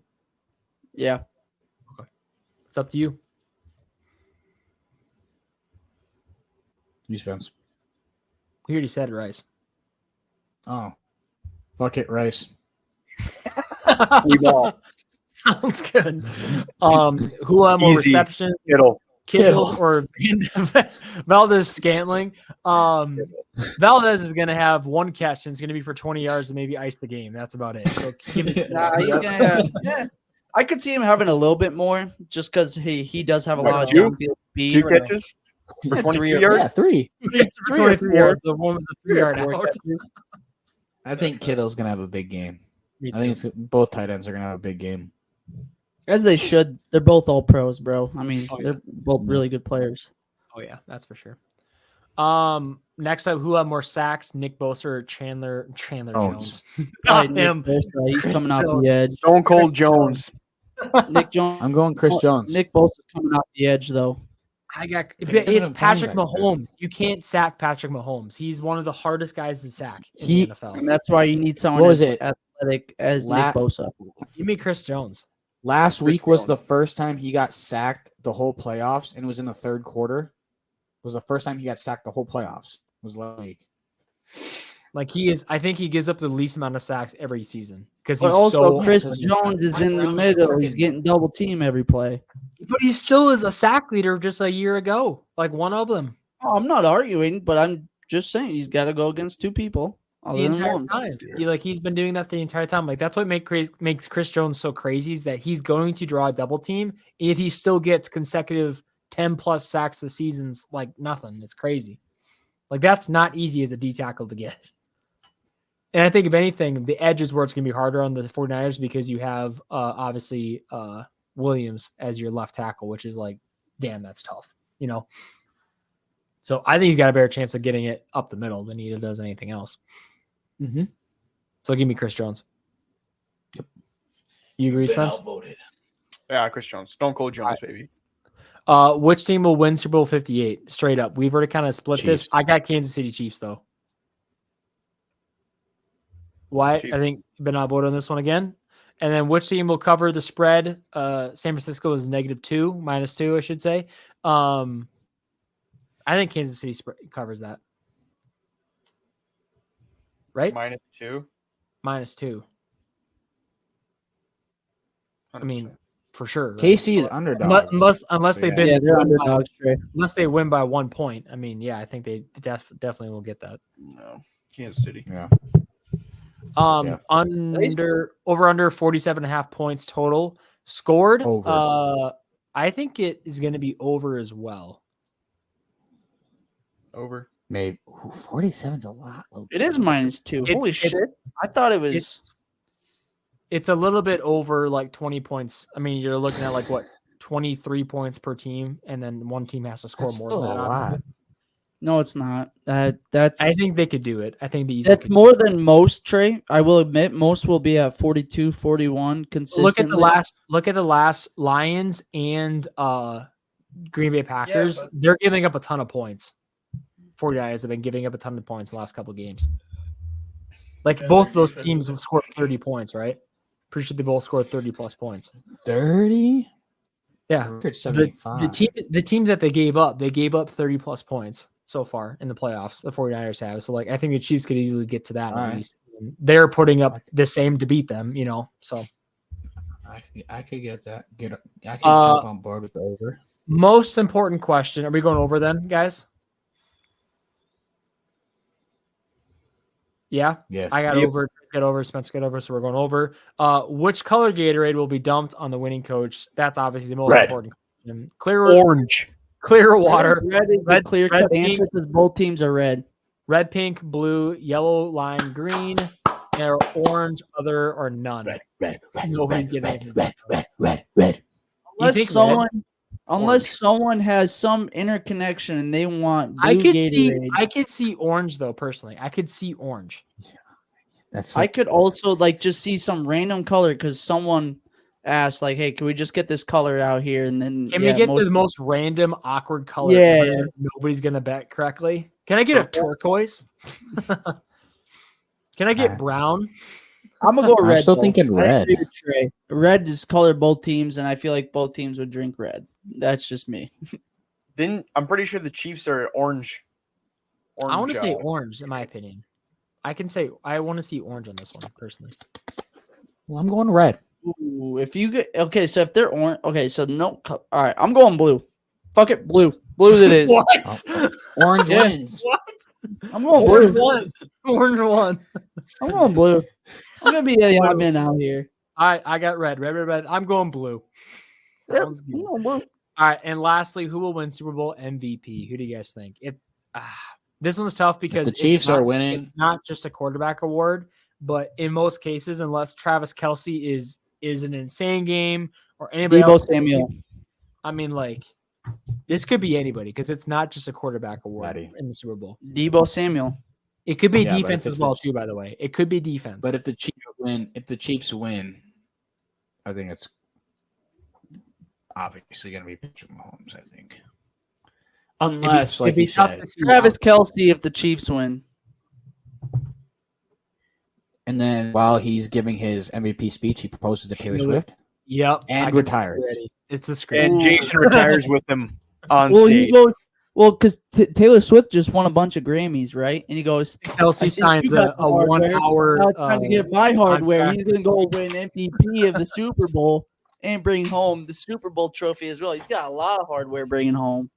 yeah. It's up to you. You, Spence. We already said Rice. Oh, fuck it, Rice. Sounds good. Who will have more Easy. receptions? Kittle. Kittle or Valdez Scantling. Valdez is going to have 1 catch and it's going to be for 20 yards and maybe ice the game. That's about it. So give me Nah, he's gonna have. Yeah. I could see him having a little bit more just because he does have a What, lot of two? downfield speed. 2 catches for Yeah, 23 3 or- yards. Yeah, 3. for 23 yards. The one was a 3-yard Four out. catches. I think Kittle's gonna have a big game. Me I think too. it's, both tight ends are gonna have a big game. As they should. They're both all pros, bro. I mean, Oh, yeah. they're both really good players. Oh yeah, that's for sure. Next up, who have more sacks? Nick Bosa or Chandler Jones. Jones? Probably Not Nick him. Bosa, he's Chris coming off Jones. the edge. Stone Cold Chris Jones. Nick Jones. I'm going Chris Jones. Nick Bosa's coming off the edge, though. It's hasn't been Patrick playing back there. Mahomes. You can't sack Patrick Mahomes. He's one of the hardest guys to sack in He- the NFL. And that's why you need someone What was as it? athletic as La- Nick Bosa. Give me Chris Jones. Last Chris week was Jones. the first time he got sacked the whole playoffs, and it was in the third quarter. It was the first time he got sacked the whole playoffs. It was last week. Like he is, I think he gives up the least amount of sacks every season because But he's also, so Chris intelligent. Jones is in the middle. He's getting double team every play. But he still is a sack leader just a year ago, like one of them Oh, I'm not arguing, but I'm just saying he's got to go against 2 people. the Other than entire one. time. He's been doing that the entire time. Like that's what makes Chris Jones so crazy is that he's going to draw a double team, yet he still gets consecutive 10+ sacks a seasons like nothing. It's crazy. Like that's not easy as a D tackle to get. And I think if anything, the edge is where it's going to be harder on the 49ers because you have obviously Williams as your left tackle, which is like, damn, that's tough, So I think he's got a better chance of getting it up the middle than he does anything else. Mm-hmm. So give me Chris Jones. Yep. You agree, Spence? Yeah, Chris Jones. Stone Cold Jones, baby. Which team will win Super Bowl 58? Straight up. We've already kind of split this. Chiefs. I got Kansas City Chiefs, though. Wyatt, Chiefs. I think, been outvoted on this one again. And then which team will cover the spread? San Francisco is -2, -2, I should say. I think Kansas City covers that. Right? -2. -2. I mean, for sure. right? KC is underdog. Unless they've Yeah. been Yeah, they're underdogs, Trey. unless they win by 1 point. I mean, yeah, I think they definitely will get that. No. Kansas City. Yeah. Under 47.5 points total scored. Over. I think it is going to be over as well. Over. Maybe 47's a lot. It is -2. It's- Holy it's- shit. I thought it was. It's a little bit over like 20 points. I mean, you're looking at like what 23 points per team, and then one team has to score That's more still than that. a Obviously. lot. No, it's not. That's I think they could do it. I think the East that's could do more than most, Trey. I will admit most will be at 42, 41 it. consistently. Look at the last Lions and Green Bay Packers. but- They're giving up a ton of points. 49ers have been giving up a ton of points the last couple of games. Like Yeah, both their those defense teams is- scored 30 points, right? Pretty sure they both scored 30 plus points. 30. Yeah. Record The 75. teams that they gave up 30 plus points so far in the playoffs. The 49ers have. So like I think the Chiefs could easily get to that All at right. least. And they're putting up the same to beat them, So I could get that. I could Uh, jump on board with the over. most important question. Are we going over then, guys? Yeah. Yeah. I got Yep. over, got over, Spencer got over, so we're going over. Which color Gatorade will be dumped on the winning coach? That's obviously the most Red. important question. Clear Orange. water, Red is the Red- clear red, cut pink. answer because both teams are red. red, pink, blue, yellow, lime, green, or orange, other, or none. Red. Nobody's getting anything. Red. You Unless think red? someone has some interconnection and they want blue I could see Gatorade. I could see orange though, personally. I could see orange. That's I could also just see some random color because someone asked, like, "Hey, can we just get this color out here?" And then Can we get the most random awkward color Yeah. ever that nobody's gonna bet correctly? Can I get a turquoise? Can I get brown? I'm gonna go I'm red. still though. thinking I red. agree with Trey. Red is color both teams, and I feel like both teams would drink red. That's just me. I'm pretty sure the Chiefs are orange. I want to say uh, orange, in my opinion. I want to see orange on this one personally. Well, I'm going red. Ooh, if you get okay, so if they're orange, okay, so no. All right, I'm going blue. Fuck it, blue. Blue it is. What? Orange Yeah. wins. What? I'm going Orange blue. one. Orange one. I'm going blue. I'm gonna be a odd man out here. All right, I got red. Red. I'm going blue. Yep, Sounds I'm good. going blue. All right, and lastly, who will win Super Bowl MVP? Who do you guys think? This one's tough because the Chiefs are winning. It's not just a quarterback award, but in most cases, unless Travis Kelce is an insane game or anybody Debo else, Samuel. I mean, like this could be anybody because it's not just a quarterback award Buddy. in the Super Bowl. Debo Samuel. It could be Yeah, but defense if as it's well the- too. By the way, it could be defense. But if the Chiefs win, I think it's obviously going to be Patrick Mahomes. I think, unless, like it'd be you tough said, to see Travis Kelce if the Chiefs win. and then while he's giving his MVP speech, he proposes to Taylor Swift. Yep, And I can see retires. it already. It's the screen. And Jason retires with them on Well, stage. he goes. Well, because Taylor Swift just won a bunch of Grammys, right? And he goes, I Kelsey think signs you got a the hardware. 1 hour. Now it's time to get my hardware. contract. He's going to go win MVP of the Super Bowl and bring home the Super Bowl trophy as well. He's got a lot of hardware bringing home.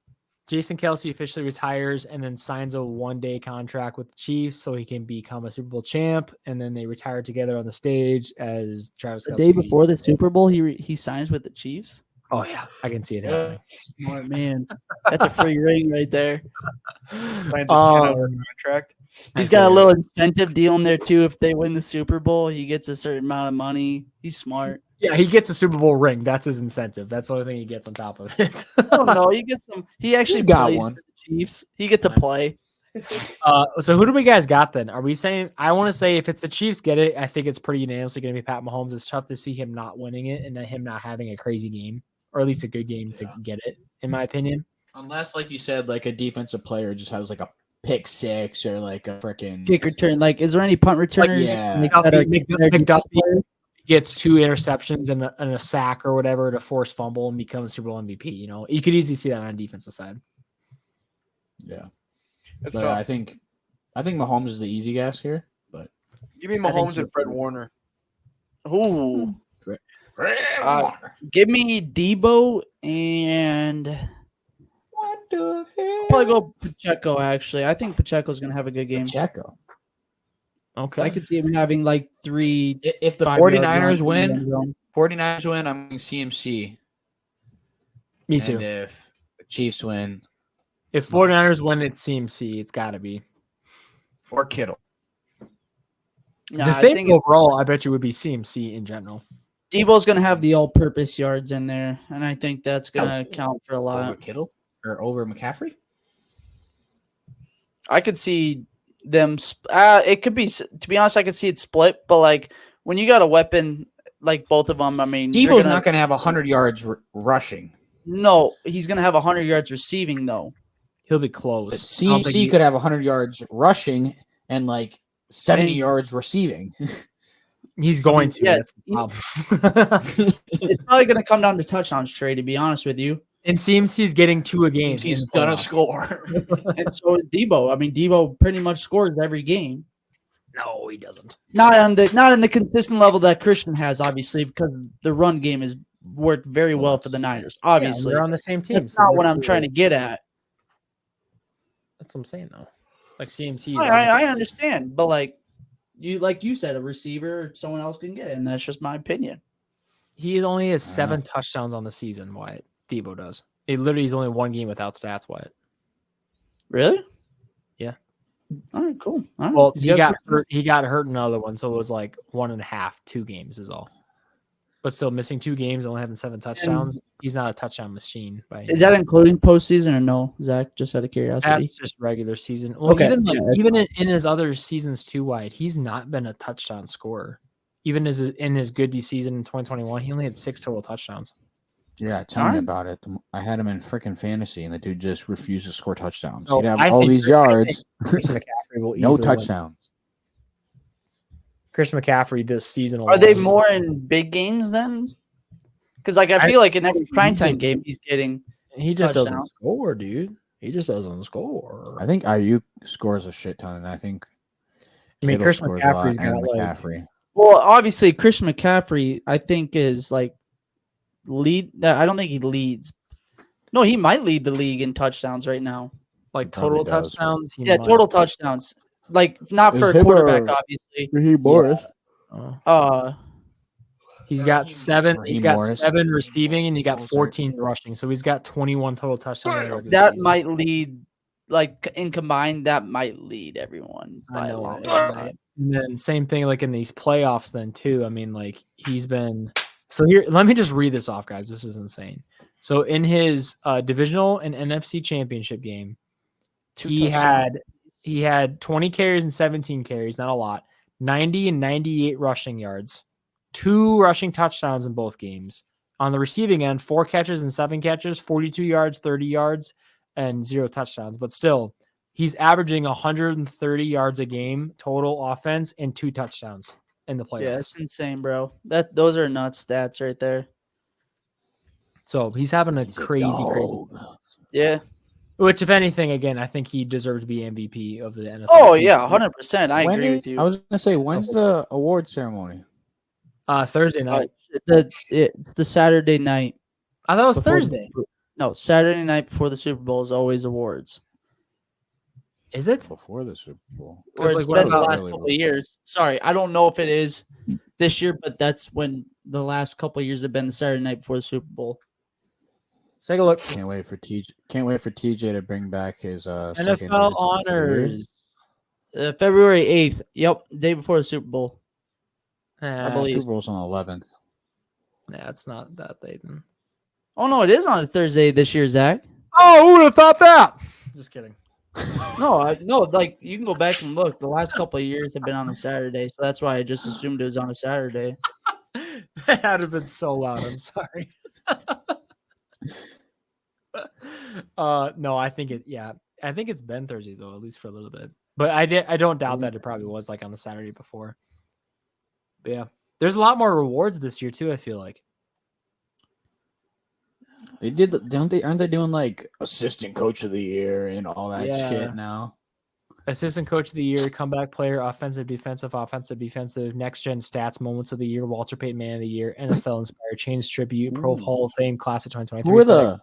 Jason Kelsey officially retires and then signs a 1-day contract with the Chiefs so he can become a Super Bowl champ. And then they retire together on the stage as Travis The Kelce. day before the Super Bowl, he signs with the Chiefs. Oh yeah, I can see it happening. Smart man. That's a free ring right there. Signs a 10-hour contract. He's got a little incentive deal in there too. If they win the Super Bowl, he gets a certain amount of money. He's smart. Yeah, he gets a Super Bowl ring. That's his incentive. That's the only thing he gets on top of it. I don't know. He gets some. He actually He's got plays one. for the Chiefs. He gets a play. So who do we guys got then? Are we saying? I want to say if it's the Chiefs get it, I think it's pretty unanimously going to be Pat Mahomes. It's tough to see him not winning it and him not having a crazy game or at least a good game to get it, in my opinion. Unless, like you said, like a defensive player just has like a pick six or like a freaking Kick return. Like, is there any punt returners? yeah. like, that are- McDuffie gets 2 interceptions and a sack or whatever to force fumble and become a Super Bowl MVP. You know, you could easily see that on the defensive side. Yeah. That's But tough. I think Mahomes is the easy guess here. But Give me I think Mahomes so and Fred too. Warner. Ooh. Give me Debo and what the hell? probably go Pacheco. Actually, I think Pacheco's gonna have a good game. Pacheco. Okay. I could see him having like 3. If the 5-yard 49ers runs in the win, end zone. 49ers win, I'm going CMC. Me too. And if the Chiefs win, If 49ers win, it's CMC. It's got to be. or Kittle. Nah, The I favorite think overall, I bet you, would be CMC in general. Debo's gonna have the all-purpose yards in there, and I think that's gonna count for a Over lot. Kittle or over McCaffrey? I could see them. It could be, to be honest, I could see it split. But like when you got a weapon like both of them, I mean, Debo's not going to have 100 yards rushing. No, he's gonna have 100 yards receiving though. He'll be close. But CMC could have 100 yards rushing and like 70 yards receiving. He's going to. Yeah, That's the problem. It's probably going to come down to touchdowns, Trey, to be honest with you. And CMC's getting 2 a game. He's gonna score. And so is Debo. I mean, Debo pretty much scores every game. No, he doesn't. Not in the consistent level that Christian has, obviously, because the run game has worked very well for the Niners. Obviously, they're on the same team. That's not what I'm trying to get at. That's what I'm saying, though. Like CMC. I understand, but like you said, a receiver, someone else can get it, and that's just my opinion. He only has 7 touchdowns on the season. Wyatt Debo does. He's only 1 game without stats. Wyatt. Really? Yeah. All right, cool. All right. Well, he got hurt. He got hurt in another one, so it was like 1.5, 2 games is all. But still missing 2 games, only having 7 touchdowns. He's not a touchdown machine. Is that including postseason or no, Zach? Just out of curiosity. That's just regular season. Well, Okay. even in his other seasons too, Wyatt, he's not been a touchdown scorer. Even in his good season in 2021, he only had 6 total touchdowns. Yeah, tell me about it. I had him in freaking fantasy, and the dude just refused to score touchdowns. So He'd have all these yards, Christian McCaffrey will no easily touchdowns. Christian McCaffrey this season. Are they more in big games then? Because like I feel like in every primetime game he's getting. He just touchdown. doesn't score, dude. He just doesn't score. I think Ayuk scores a shit ton, and I think Christian scores a lot, McCaffrey's and got McCaffrey. Well, obviously Christian McCaffrey, I think is like lead. I don't think he leads. No, he might lead the league in touchdowns right now. Like total does. touchdowns. Yeah, total touchdowns. Like not for a quarterback, obviously. Raheem Morris. He's got 7. He's got Morris. 7 receiving, and he got 14 rushing. So he's got 21 total touchdowns. That might lead, like in combined, that might lead everyone by I a know. long Right? shot. And then same thing like in these playoffs then too. I mean, like he's been so here. Let me just read this off, guys. This is insane. So in his divisional and NFC championship game, he had 20 carries and 17 carries, not a lot. 90 and 98 rushing yards, 2 rushing touchdowns in both games. On the receiving end, 4 catches and 7 catches, 42 yards, 30 yards, and 0 touchdowns. But still, he's averaging 130 yards a game total offense and 2 touchdowns in the playoffs. Yeah, that's insane, bro. Those are nuts stats right there. So he's having a crazy. Yeah. Which, if anything, again, I think he deserved to be MVP of the NFL. Oh season. yeah, 100%. I agree with you. I was gonna say, when's the award ceremony? Thursday night. It's the Saturday night. I thought it was before- Thursday. No, Saturday night before the Super Bowl is always awards. Is it? Before the Super Bowl. Or it's what been the about last couple of years. Sorry, I don't know if it is this year, but that's when the last couple of years have been the Saturday night before the Super Bowl. Let's take a look. Can't wait for TJ to bring back his second NFL honors. February 8th. Yep, day before the Super Bowl. I believe. Super Bowl's on the 11th. Nah, it's not that day then. Oh no, it is on a Thursday this year, Zach. Oh, who would have thought that? Just kidding. No, like you can go back and look. The last couple of years have been on a Saturday, so that's why I just assumed it was on a Saturday. That would have been so loud. I'm sorry. No, I think it. Yeah, I think it's been Thursdays though, at least for a little bit. But I don't doubt that it probably was like on the Saturday before. But yeah, there's a lot more rewards this year too. I feel like They did, don't they? Aren't they doing like assistant coach of the year and all that shit now? Assistant coach of the year, comeback player, offensive, defensive, next gen stats, moments of the year, Walter Payton man of the year, NFL inspired chains tribute, Pro Hall of Fame class of 2023. Who are the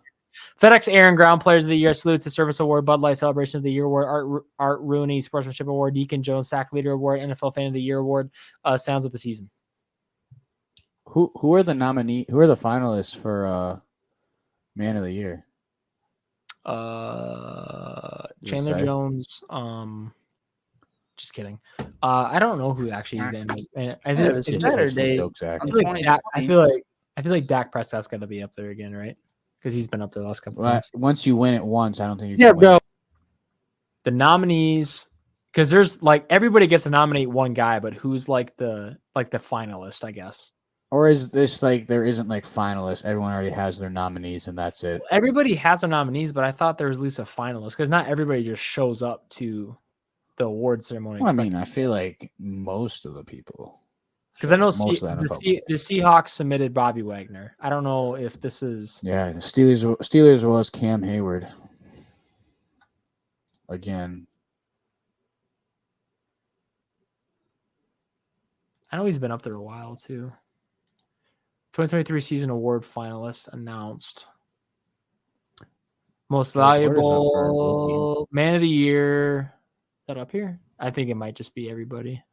FedEx Air and Ground Players of the Year, Salute to Service Award, Bud Light Celebration of the Year Award, Art Rooney Sportsmanship Award, Deacon Jones Sack Leader Award, NFL Fan of the Year Award, Sounds of the Season. who are the nominee? Who are the finalists for Man of the Year? Chandler say? Jones. Just kidding. I don't know who actually is the MVP. I think it's it's Saturday. Joke, Zach. I feel like Dak Prescott's got to be up there again, right? Because he's been up there the last couple Well, times. once you win it once, I don't think you Yeah, can win. bro. the nominees, because there's like everybody gets to nominate one guy, but who's like the finalist, I guess. Or is this like there isn't like finalists? Everyone already has their nominees and that's it. Everybody has their nominees, but I thought there was at least a finalist because not everybody just shows up to the award ceremony. Well, I mean, I feel like most of the people. Because I know most of the Seahawks submitted Bobby Wagner. I don't know if this is. Yeah, the Steelers was Cam Hayward. Again. I know he's been up there a while too. 2023 season award finalist announced. Most valuable man of the year. Is that up here? I think it might just be everybody.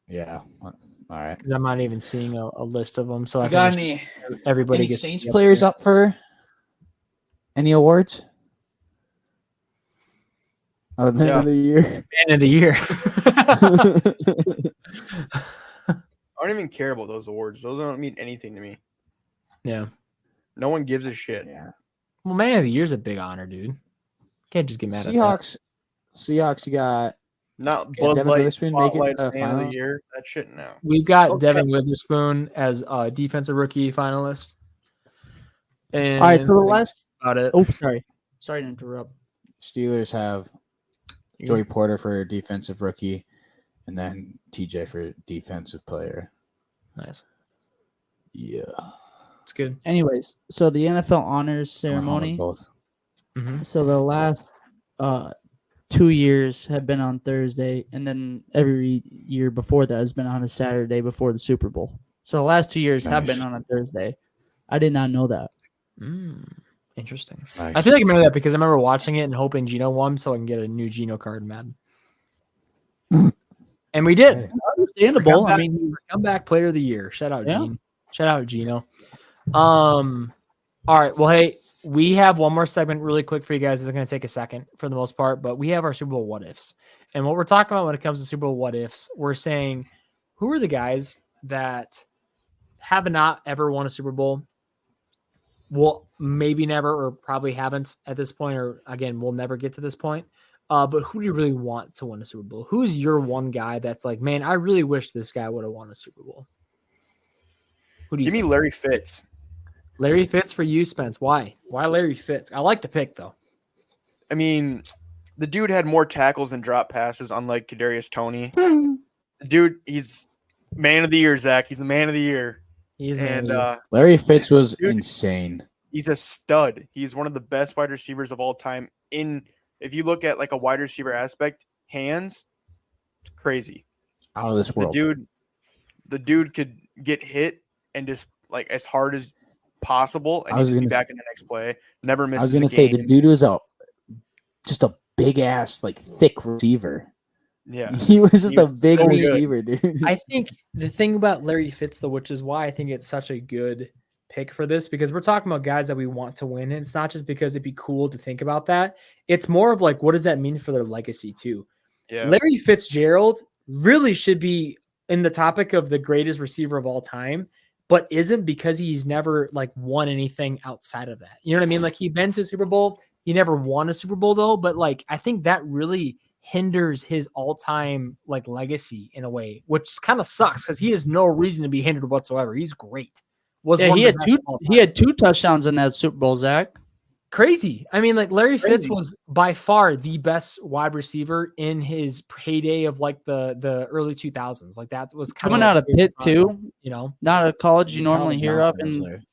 Yeah. All right. Because I'm not even seeing a list of them. So I got think any everybody gets Saints players up for any awards? Oh, man of the year. Man of the year. I don't even care about those awards. Those don't mean anything to me. Yeah. No one gives a shit. Yeah. Well, man of the year is a big honor, dude. Can't just get mad at that. Seahawks, you got Not Devin Bud Light, Witherspoon make it Spotlight, Man of finals? the Year. That shit now. We've got Devin Witherspoon as a defensive rookie finalist. And All right, so the last. about it. Oh, sorry to interrupt. Steelers have Joey Porter for defensive rookie, and then TJ for defensive player. Nice. Yeah. It's good. Anyways, so the NFL honors I went home with ceremony. both. Mm-hmm. So the last 2 years have been on Thursday, and then every year before that has been on a Saturday before the Super Bowl. So the last 2 years have been Nice. on a Thursday. I did not know that. Interesting. Nice. I feel like I remember that because I remember watching it and hoping Gino won so I can get a new Gino card in Madden. And we did. Understandable. I mean, Comeback player of the year. Shout out, Yeah. Gene. Shout out, Gino. All right. Well, hey, we have one more segment really quick for you guys. It's going to take a second for the most part, but we have our Super Bowl what ifs. And what we're talking about when it comes to Super Bowl what ifs, we're saying who are the guys that have not ever won a Super Bowl? Well, maybe never, or probably haven't at this point, or again, we'll never get to this point. But who do you really want to win a Super Bowl? Who's your one guy that's like, man, I really wish this guy would have won a Super Bowl? Who do you Give me Larry Fitz. Larry Fitz for you, Spence. Why? Why Larry Fitz? I like the pick though. I mean, the dude had more tackles than drop passes, unlike Kadarius Toney. The dude, he's man of the year, Zach. He's the man of the year. He's Larry Fitz was Dude. insane. He's a stud. He's one of the best wide receivers of all time. If you look at like a wide receiver aspect, hands, crazy. Out of this world. The dude could get hit and just like as hard as possible, and I he'd was just be gonna back in the next play. Never I misses. was gonna a say game. the dude was just a big ass, like thick receiver. Yeah, He was just a big so good. receiver, dude. I think the thing about Larry Fitz, though, which is why I think it's such a good pick for this, because we're talking about guys that we want to win. And it's not just because it'd be cool to think about that. It's more of like, what does that mean for their legacy, too? Yeah. Larry Fitzgerald really should be in the topic of the greatest receiver of all time, but isn't because he's never like won anything outside of that. You know what I mean? Like he'd been to Super Bowl. He never won a Super Bowl, though. But like, I think that really hinders his all-time like legacy in a way, which kind of sucks because he has no reason to be hindered whatsoever. He's great. He had 2 touchdowns in that Super Bowl, Zach. Crazy. I mean, like Larry Fitz was by far the best wide receiver in his heyday of like the early 2000s. Like that was kind Coming out of Pitt too, you know, not a college you Calvin normally hear Johnson up was in. there.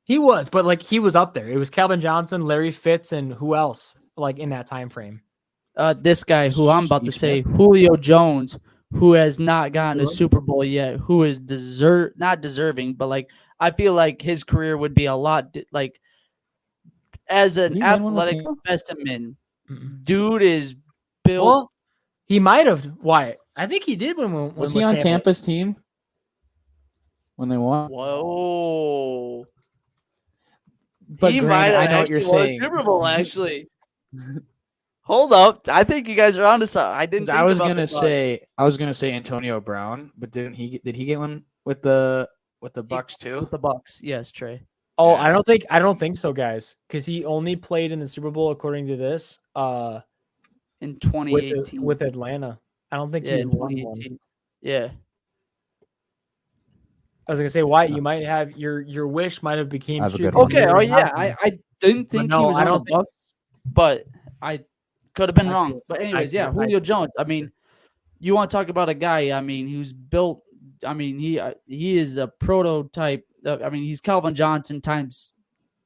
he was, but like he was up there. It was Calvin Johnson, Larry Fitz, and who else like in that time frame? This guy who I'm about to Steve say, Julio Jones, who has not gotten a Super Bowl yet, who is not deserving, but like I feel like his career would be a lot like as an Did he win one with athletic Tampa? specimen. Mm-mm. Dude is built. Well, he might have. Wyatt. I think he did when Was with he on Tampa. Tampa's team when they won? Whoa. But He granted, might have I know what you're actually won a saying. Super Bowl, actually. Hold up. I think you guys are onto something. I didn't. 'Cause I was gonna say Antonio Brown, but did he get one with the Bucks too? With the Bucks. Yes, Trey. Oh, I don't think so, guys, because he only played in the Super Bowl according to this. in 2018. with Atlanta. I don't think yeah, he's in won one. 2018. Yeah. I was gonna say, Wyatt, you might have your wish might have became I have a true. good one. Okay. Oh It yeah. has been. I didn't think no, he was I on the don't think- Bucks, but I could have been I wrong. agree. But I anyways, yeah, agree. Julio Jones. I mean, you want to talk about a guy? I mean, who's built. I mean, he is a prototype. I mean, he's Calvin Johnson times,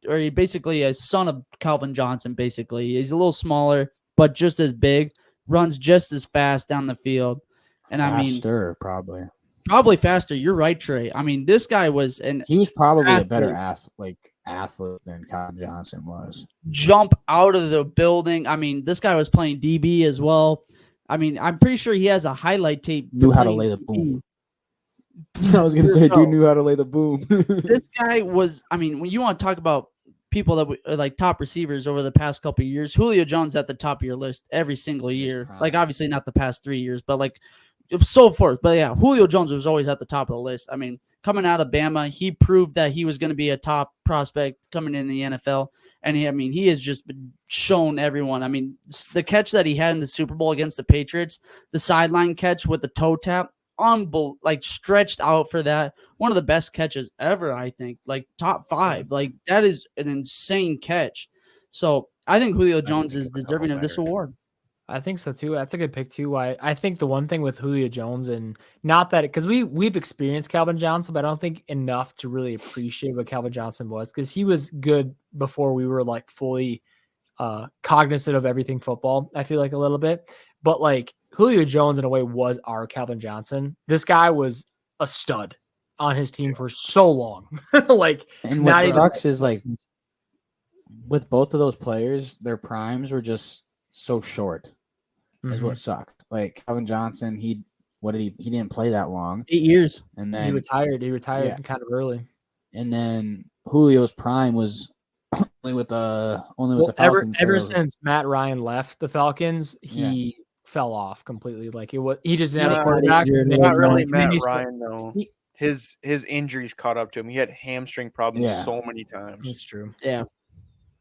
or he basically a son of Calvin Johnson. Basically, he's a little smaller, but just as big. Runs just as fast down the field, and Faster, probably. probably faster. You're right, Trey. I mean, this guy was an He was probably a better athlete. athlete than Calvin Johnson was. Jump out of the building. I mean, this guy was playing DB as well. I mean, I'm pretty sure he has a highlight tape. Knew how to playing lay the DB. boom. I was gonna say, No. dude knew how to lay the boom. This guy was. I mean, when you want to talk about people that are like top receivers over the past couple of years, Julio Jones at the top of your list every single year. prime. Like obviously not the past 3 years, but like so forth. But yeah, Julio Jones was always at the top of the list. I mean, coming out of Bama, he proved that he was going to be a top prospect coming in the NFL. And he has just been shown everyone. I mean, the catch that he had in the Super Bowl against the Patriots, the sideline catch with the toe tap, like stretched out for that. One of the best catches ever, I think. Like top 5. Like that is an insane catch. So I think Julio Jones is deserving of this award. I think so too. That's a good pick too. I think the one thing with Julio Jones, and not that because we've experienced Calvin Johnson, but I don't think enough to really appreciate what Calvin Johnson was, because he was good before we were like fully cognizant of everything football. I feel like a little bit, but like Julio Jones in a way was our Calvin Johnson. This guy was a stud on his team for so long. Like, And not what even- sucks is like with both of those players, their primes were just so short. Is Mhm. what sucked. Like Calvin Johnson, he didn't play that long, 8 years. and He then retired yeah. kind of early. and then Julio's prime was only with the Well, Falcons. ever so since Matt Ryan left the Falcons, he fell off completely. Like he just didn't have a quarterback. injured, and then- Not really and then Matt he started- Ryan though. He- His injuries caught up to him. He had hamstring problems Yeah. so many times. It's true. Yeah.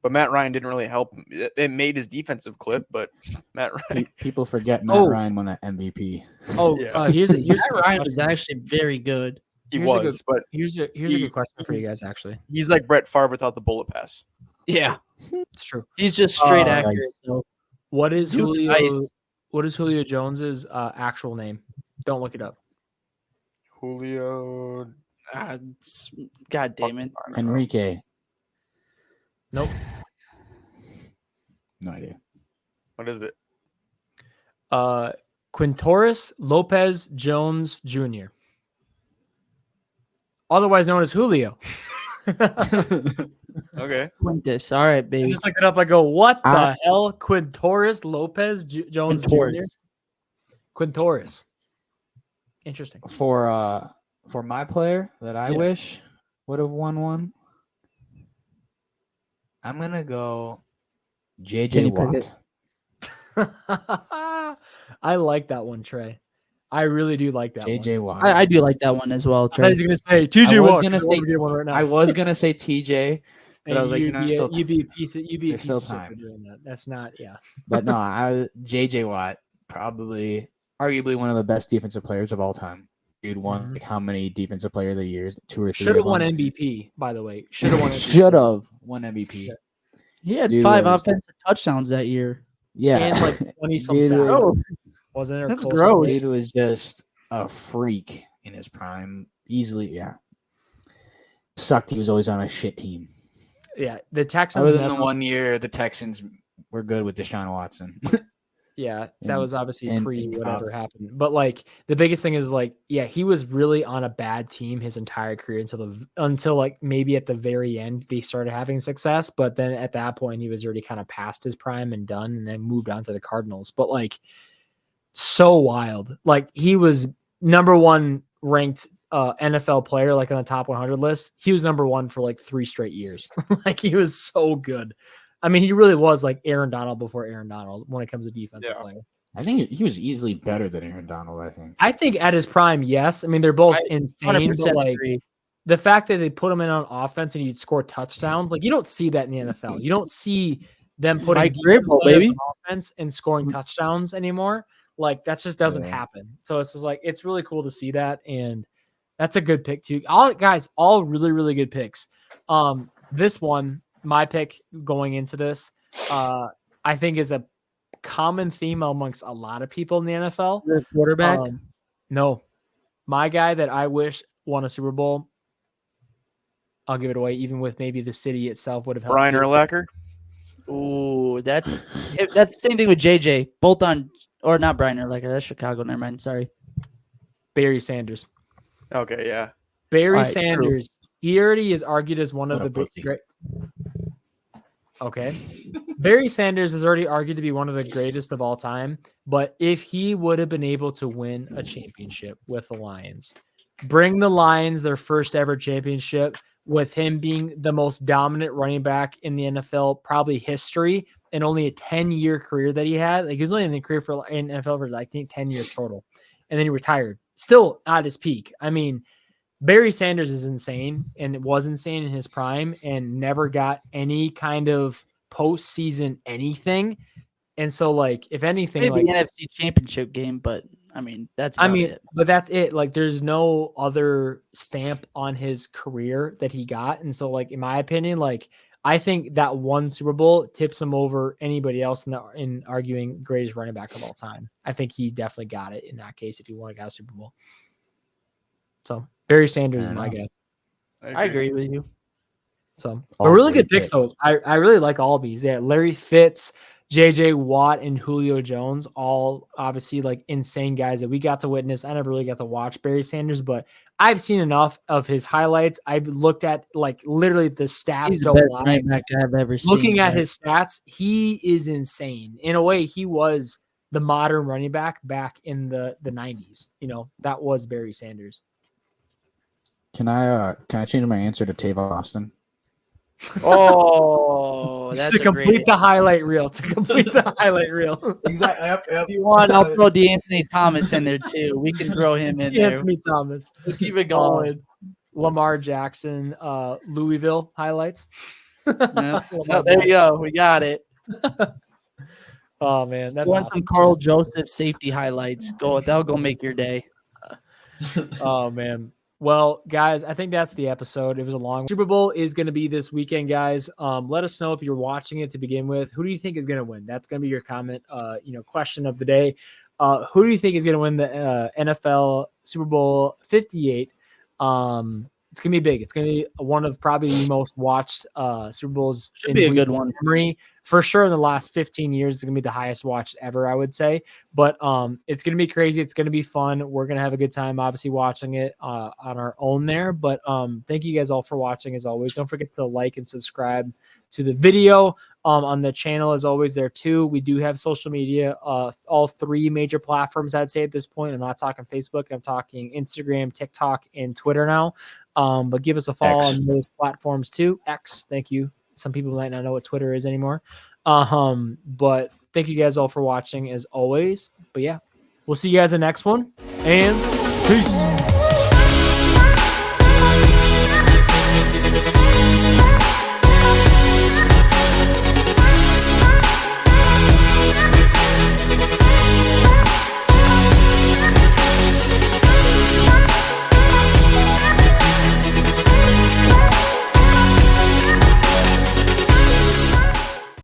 But Matt Ryan didn't really help him. It made his defensive clip, but Matt Ryan. people forget Matt Oh. Ryan won an MVP. Oh, Yeah. here's a Matt good Ryan was question. actually very good. He Here's a was, but Here's a he- good question for you guys. Actually, he's like Brett Favre without the bullet pass. Yeah. it's true. He's just straight Oh, accurate. nice. So. What is Dude, Julio? nice. What is Julio Jones's actual name? Don't look it up. Julio. God damn it. Enrique. Nope. No idea. What is it? Quintoris Lopez Jones Jr., otherwise known as Julio. Okay. Quintus. All right, I baby. just looked it up. I go, what the I- hell? Quintoris Lopez Jones Quintoris. Jr. Quintoris. Interesting. For my player that I Yeah. wish would have won one, I'm gonna go JJ Kenny Watt. Pickett. I like that one, Trey. I really do like that one. JJ Watt. I do like that one as well, I thought he Trey. was gonna say TJ I was Watt. gonna I say- wanna get one right now. I was gonna say TJ, but And I was like, still you'd be a piece of there's still shit for time. doing that. That's not, yeah. but no, JJ Watt, probably arguably one of the best defensive players of all time. Dude won Mhm. like how many defensive player of the years? 2 or 3. Should have won MVP, by the way. Should have won MVP. Should have won MVP. Shit. He had Dude 5 was- offensive touchdowns that year. Yeah, And like 20 some Dude sacks. was- Oh, Wasn't there? That's close gross. to- Dude was just a freak in his prime. Easily, yeah. Sucked. He was always on a shit team. Yeah, the Texans. Other than never- the 1 year, the Texans were good with Deshaun Watson. Yeah, that And- was obviously and- pre and whatever happened. But like the biggest thing is like, yeah, he was really on a bad team his entire career until like maybe at the very end they started having success. But then at that point he was already kind of past his prime and done, and then moved on to the Cardinals. But like so wild. Like he was number 1 ranked NFL player, like on the top 100 list. He was number 1 for like 3 straight years. Like he was so good. I mean, he really was like Aaron Donald before Aaron Donald when it comes to defensive Yeah. player. I think he was easily better than Aaron Donald. I think. I think at his prime, yes. I mean, they're both insane, 100% but like agree. the fact that they put him in on offense and he'd score touchdowns, like you don't see that in the NFL. You don't see them putting Mike defense Vrabel, players baby. on offense and scoring touchdowns anymore. Like that just doesn't Yeah. happen. So it's just like it's really cool to see that, and that's a good pick too. All really really good picks. This one, my pick going into this, I think is a common theme amongst a lot of people in the NFL. The quarterback. No, my guy that I wish won a Super Bowl. I'll give it away, even with maybe the city itself would have helped. Brian too. Urlacher. Ooh, that's the same thing with JJ. Both on, or not Brian Urlacher. That's Chicago. Never mind. Sorry. Barry Sanders. Okay, yeah. Barry All right, Sanders. He already is argued as one of What a the big pussy. great. Okay. Barry Sanders is already argued to be one of the greatest of all time. But if he would have been able to win a championship with the Lions, bring the Lions their first ever championship with him being the most dominant running back in the NFL, probably history, and only a 10-year career that he had. Like he was only in the career for in NFL for like 10 years total. And then he retired. Still at his peak. I mean, Barry Sanders is insane, and it was insane in his prime and never got any kind of postseason anything. And so, like, if anything, Maybe like the NFC Championship game, but I mean that's about it. but that's it. Like, there's no other stamp on his career that he got. And so, like, in my opinion, like, I think that one Super Bowl tips him over anybody else in arguing greatest running back of all time. I think he definitely got it in that case if he would have got a Super Bowl. So Barry Sanders is my guy. I agree with you. So, All but really great good picks picks. though. I really like all these. Yeah, Larry Fitz, JJ Watt, and Julio Jones, all obviously like insane guys that we got to witness. I never really got to watch Barry Sanders, but I've seen enough of his highlights. I've looked at like literally the stats. He's the don't best lie. running back I've ever seen. Looking at Zach. his stats, he is insane. In a way, he was the modern running back in the 90s. You know, that was Barry Sanders. Can I change my answer to Tavon Austin? Oh, that's to a complete great. the highlight reel. To complete the highlight reel. Exactly. Yep. If you want, I'll throw DeAnthony Thomas in there too. We can throw him in there. Anthony Thomas. We'll keep it going. Lamar Jackson, Louisville highlights. Yeah. No, there you go. We got it. Oh man, that's Want awesome. some Carl Joseph safety highlights? That'll go make your day. Oh man. Well, guys, I think that's the episode. It was a long Super Bowl is going to be this weekend, guys. Let us know if you're watching it to begin with. Who do you think is going to win? That's going to be your comment, question of the day. Who do you think is going to win the NFL Super Bowl 58? It's going to be big. It's going to be one of probably the most watched Super Bowls Should be a good recent one. memory. For sure, in the last 15 years, it's going to be the highest watched ever, I would say. But it's going to be crazy. It's going to be fun. We're going to have a good time, obviously, watching it on our own there. But thank you guys all for watching, as always. Don't forget to like and subscribe to the video on the channel, as always, there too. We do have social media, all three major platforms, I'd say, at this point. I'm not talking Facebook. I'm talking Instagram, TikTok, and Twitter now. But give us a follow X. on those platforms too. X, thank you. Some people might not know what Twitter is anymore. But thank you guys all for watching as always. But yeah, we'll see you guys in the next one. And peace.